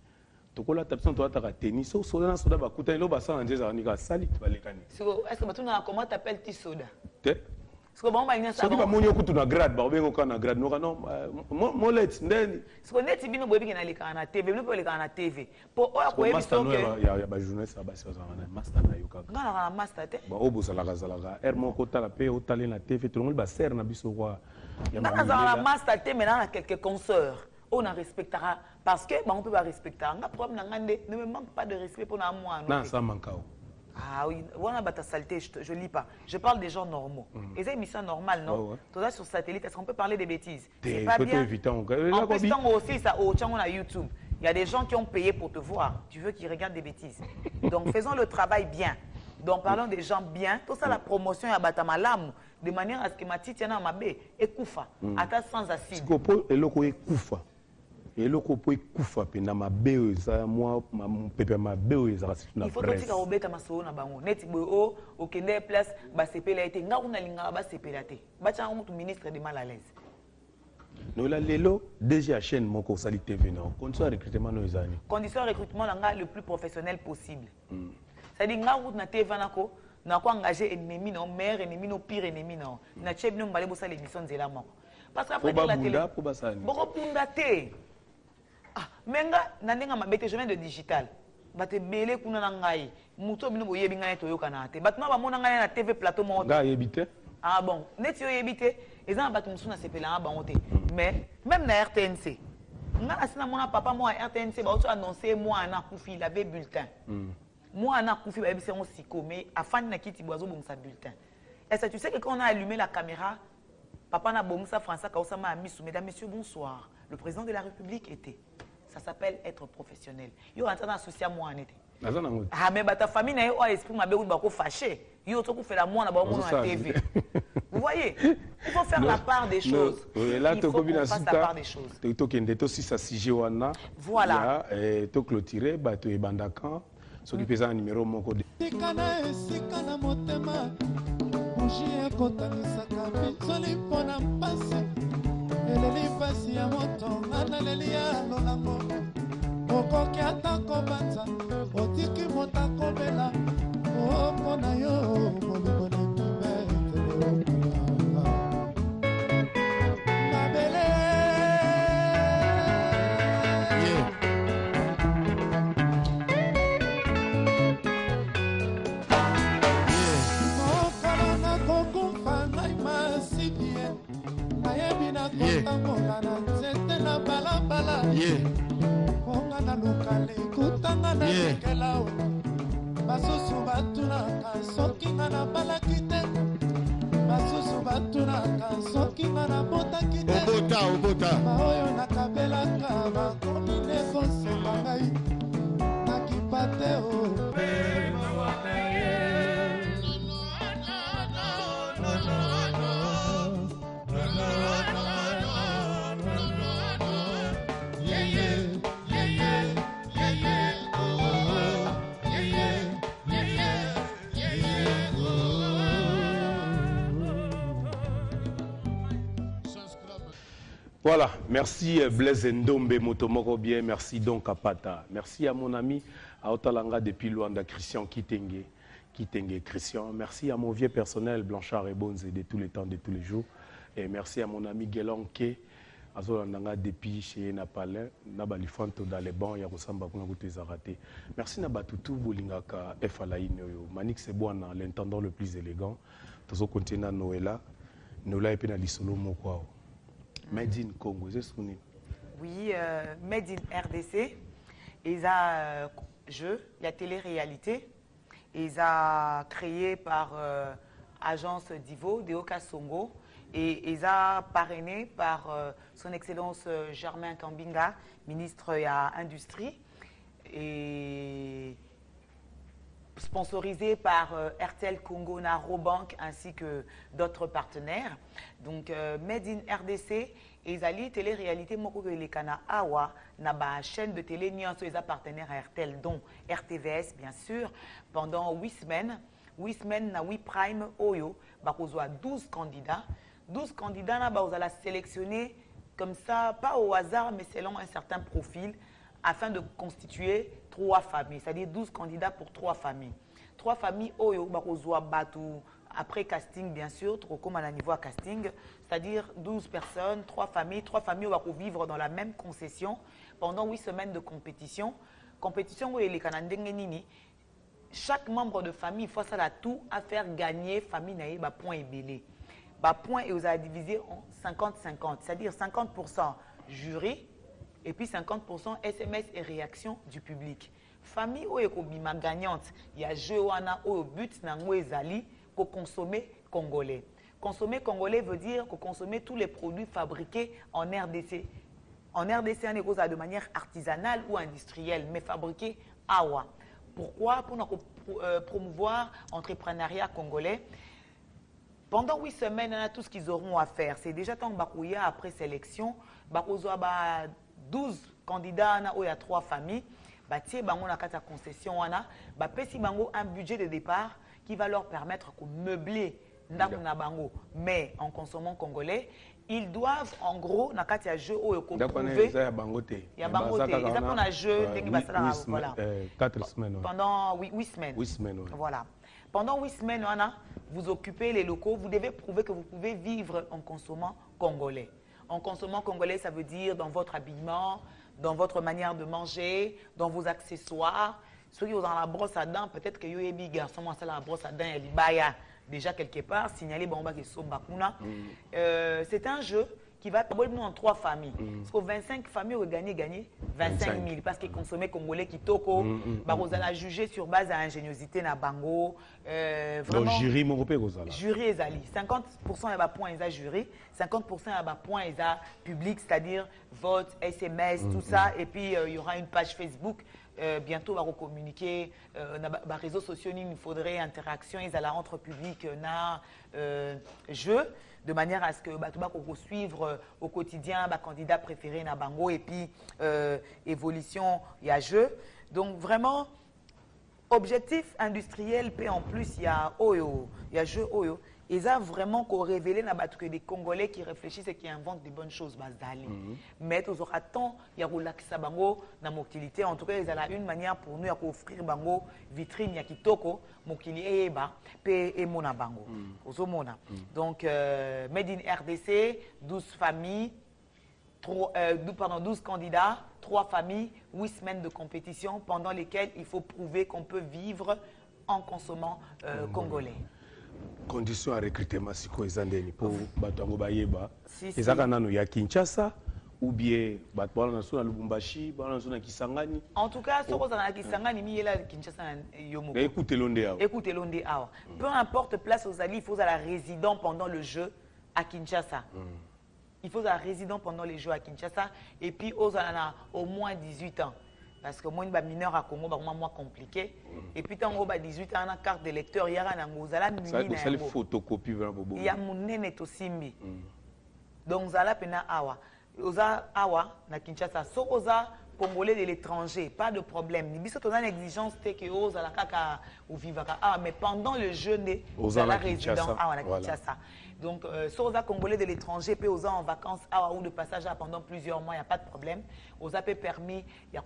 Tokola tapson to ataka tennis so soda soda ba kuta lo ba sa anje za nika sali balekani. Est-ce que tu na comment t'appelles ti soda? Te. Est-ce que bon ba ina ça. So ba monyo kutu na grade ba obengo kana grade no kana mo let ndeni. Est-ce que net bino boyebi ke na leka na TV, bino leka na TV. Po oya ko yebi so ke ya ba journaliste ba sa na master na yoka. Ngala na master te. Ba obo sala kazala er mo ko tala pe o tali na TV to ngol ba ser na biso kwa. Ngala na master te mais na quelques consoeurs. On en respectera parce que on peut pas respecter. On a problème ne me manque pas de respect pour moi. Non, ça manque. Ah oui, on a ta saleté, je lis pas. Je parle des gens normaux. Et c'est une mission normale, non? Tout ça sur satellite, est-ce qu'on peut parler des bêtises? C'est pas bien. En plus, aussi, ça, on a YouTube. Il y a des gens qui ont payé pour te voir. Tu veux qu'ils regardent des bêtises. Donc faisons le travail bien. Donc parlons des gens bien. Tout ça, la promotion est à Batamalam. De manière à ce que ma tite y en a ma baie et koufa. Ata sans assise. Et le ko koufa. Et le copo est koufa pena ma ça moi ma pépé ma ça c'est une il faut que tu robeta maso na bango neti bo o kende place ba sepela été nga una linga ba sepela te ba tcha on ministre de mal à l'aise no la lelo déjà chaîne moko sali TV non condition de recrutement no ezani condition de recrutement nga le plus professionnel possible ça dit nga na TV nako na ko engager ennemi non meilleur ennemi non pire ennemi non na chebino mbale bo sala émission zela moko parce qu'après la télé boko punda te. Ah, menga nandenga mabete je viens de digital. Bate belé kuna na ngai. Muto bino boyebi ngai to yokana te. Batuna ba mona ngai na TV plateau mo. Nga yebite. Ah bon, net yo yebite, ezana batu musuna sepela ba ngote. Mais même na RTNC. Nga asina mona papa moi à RTNC ba auto annoncer moi na kufi il avait bulletin. Moi na kufi ba ebise on siko mais afan na kiti boazo bon sa bulletin. Est-ce que tu sais que quand on a allumé la caméra, papa na bomsa François Kaosama a mis sous mesdames messieurs bonsoir. Le président de la République était. Ça s'appelle être professionnel. Yo rentre dans associé moi en été. Ah mais ta famille na yo esprit ma beau bako fâché. Yo to ko fait la moi na ba mon na TV. Vous voyez? Il faut faire la part des choses. Là il faut qu'on fasse la part des choses. To kende to si ça sije wana. Voilà. Et to clôturer ba to ebandaka. Ce qui pesa numéro moko de. Sikana sikana motema. Bougie kotanisaka bitoli pona mpasi. Eleli pasi ya moto analeli ya lolango okoki ata kobanza otiki moto akobela opona yo bolingo nekibetele mabele mokolo nakokufa ngai masi nga na lukale kutanga na lekela basusu batunaka soki nga na balaki te basusu batunaka soki nga na botaki te baoyo nakabelaka bakomi nekosenga ngai nakipa te o Voilà, merci Blaise Ndombe Motomoko bien, merci donc à Pata. Merci à mon ami à Otalanga depuis Luanda, Christian Kitenge Christian. Merci à mon vieux personnel Blanchard et Bonze de tous les temps, de tous les jours. Et merci à mon ami Guélanke, à Zolandanga depuis chez Napalin, Nabalifanto dans les bancs, Yarosamba Kunagute Zarate. Merci Nabatutu Bolingaka Efalaïno, Manik Sebouana, l'intendant le plus élégant. Tozo Contina Noëlla, Noëlla et Penalisolo Mokwao. Made in Congo, c'est ce qu'on est. Oui, Made in RDC. Ils ont jeu, il y a télé-réalité. Ils ont créé par agence Divo, Deoka Songo. Et ils ont parrainé par son Excellence Germain Kambinga, ministre de l'Industrie. Et sponsorisé par RTL Congo, Narobank ainsi que d'autres partenaires. Donc, Made in RDC, ils allaient télé-réalité, moko les kana awa, na ba chaîne de télé, ni ils ont partenaires à RTL, dont RTVS, bien sûr, pendant 8 semaines. 8 semaines, na 8 Prime, Oyo, bah, on a 12 candidats. 12 candidats, na bah, on a sélectionné comme ça, pas au hasard, mais selon un certain profil, afin de constituer 3 familles, c'est-à-dire 12 candidats pour 3 familles. 3 familles, après casting, bien sûr, trop comme à niveau casting, c'est-à-dire 12 personnes, 3 familles vont vivre dans la même concession pendant 8 semaines de compétition. Compétition où les Canadiens, chaque membre de famille, il faut ça là tout à faire gagner famille naïe, point et belé. Point et vous avez divisé en 50-50, c'est-à-dire 50% jury, et puis 50% SMS et réaction du public. Famille ou ekobima gagnante, il y a jeu wana au but nango ezali ko consommer congolais. Consommer congolais veut dire que consommer tous les produits fabriqués en RDC. En RDC, on est de manière artisanale ou industrielle, mais fabriqués awa. Pourquoi? Pour promouvoir l'entrepreneuriat congolais. Pendant 8 semaines, on a tout ce qu'ils auront à faire. C'est déjà tant que après sélection, 12 candidats, il y a 3 familles. Il y a une concession, il y a un budget de départ qui va leur permettre de meubler. Mais en consommant congolais, ils doivent en gros, dans le jeu, il y a bangoté. Il y a un jeu, 4 semaines. Pendant 8 semaines. 8 semaines, oui. Voilà. Pendant 8 semaines, vous occupez les locaux, vous devez prouver que vous pouvez vivre en consommant congolais. En consommant congolais, ça veut dire dans votre habillement, dans votre manière de manger, dans vos accessoires. Ceux qui sont dans la brosse à dents, peut-être que vous avez garçon, moi, c'est la brosse à dents, il y a déjà quelque part, signaler Bamba qui sont Bakuna. C'est un jeu qui va en 3 familles. Parce que 25 familles ont gagné 25 000 parce qu'ils consommaient congolais qui toko. Vous allez juger sur base de l'ingéniosité na bango. Vraiment. Jury, mon jury est ali. 50% de points ils a jury, 50% de points ils a public, c'est-à-dire vote, SMS, tout ça. Et puis il y aura une page Facebook. Bientôt, on va communiquer les réseaux sociaux, il faudrait interaction, ils allaient entre public, jeu, de manière à ce que tu vas suivre au quotidien les candidats préférés na bango et puis évolution, il y a jeu. Donc vraiment, objectif industriel, puis en plus il y a Oyo, il y a jeu Oyo. Ils ont vraiment révélé que des Congolais qui réfléchissent et qui inventent des bonnes choses. Mais ils auront tant, il y a relaxé bango dans mobilité. En tout cas, ils ont une manière pour nous d'offrir bango vitrine ya kitoko mokili eba pe et mona bango. Donc Made in RDC, 12 familles, 12 candidats, 3 familles, 8 semaines de compétition pendant lesquelles il faut prouver qu'on peut vivre en consommant congolais. Conditions à recrutement, c'est quoi les pour Batango Bayeba? Et ça, il y a Kinshasa ou bien bato na sona Lubumbashi na sona Kisangani. En tout cas soko za Kisangani mi yela Kinshasa yomo. Écoutez l'ondé awa. Écoutez l'ondé awa. Peu importe place aux alliés, il faut aller résident pendant le jeu à Kinshasa. Il faut aller résident pendant les jeux à Kinshasa et puis aux a au moins 18 ans. Parce que moi une mineur à Congo moins compliqué et puis tant que 18 ans on a carte de lecteur il y a un ngozala ni na ça les photocopies vraiment bobo. Il y a mon nene to simbi. Donc zala pena awa. Oza awa na Kinshasa so oza congolais de l'étranger pas de problème ni biso toza une exigence te que oza la kaka ou vivaka mais pendant le jeûne oza la résident awa na Kinshasa. Donc so oza congolais de l'étranger peut oza en vacances awa ou de passage pendant plusieurs mois il y a pas de problème. Oza peut permis il y a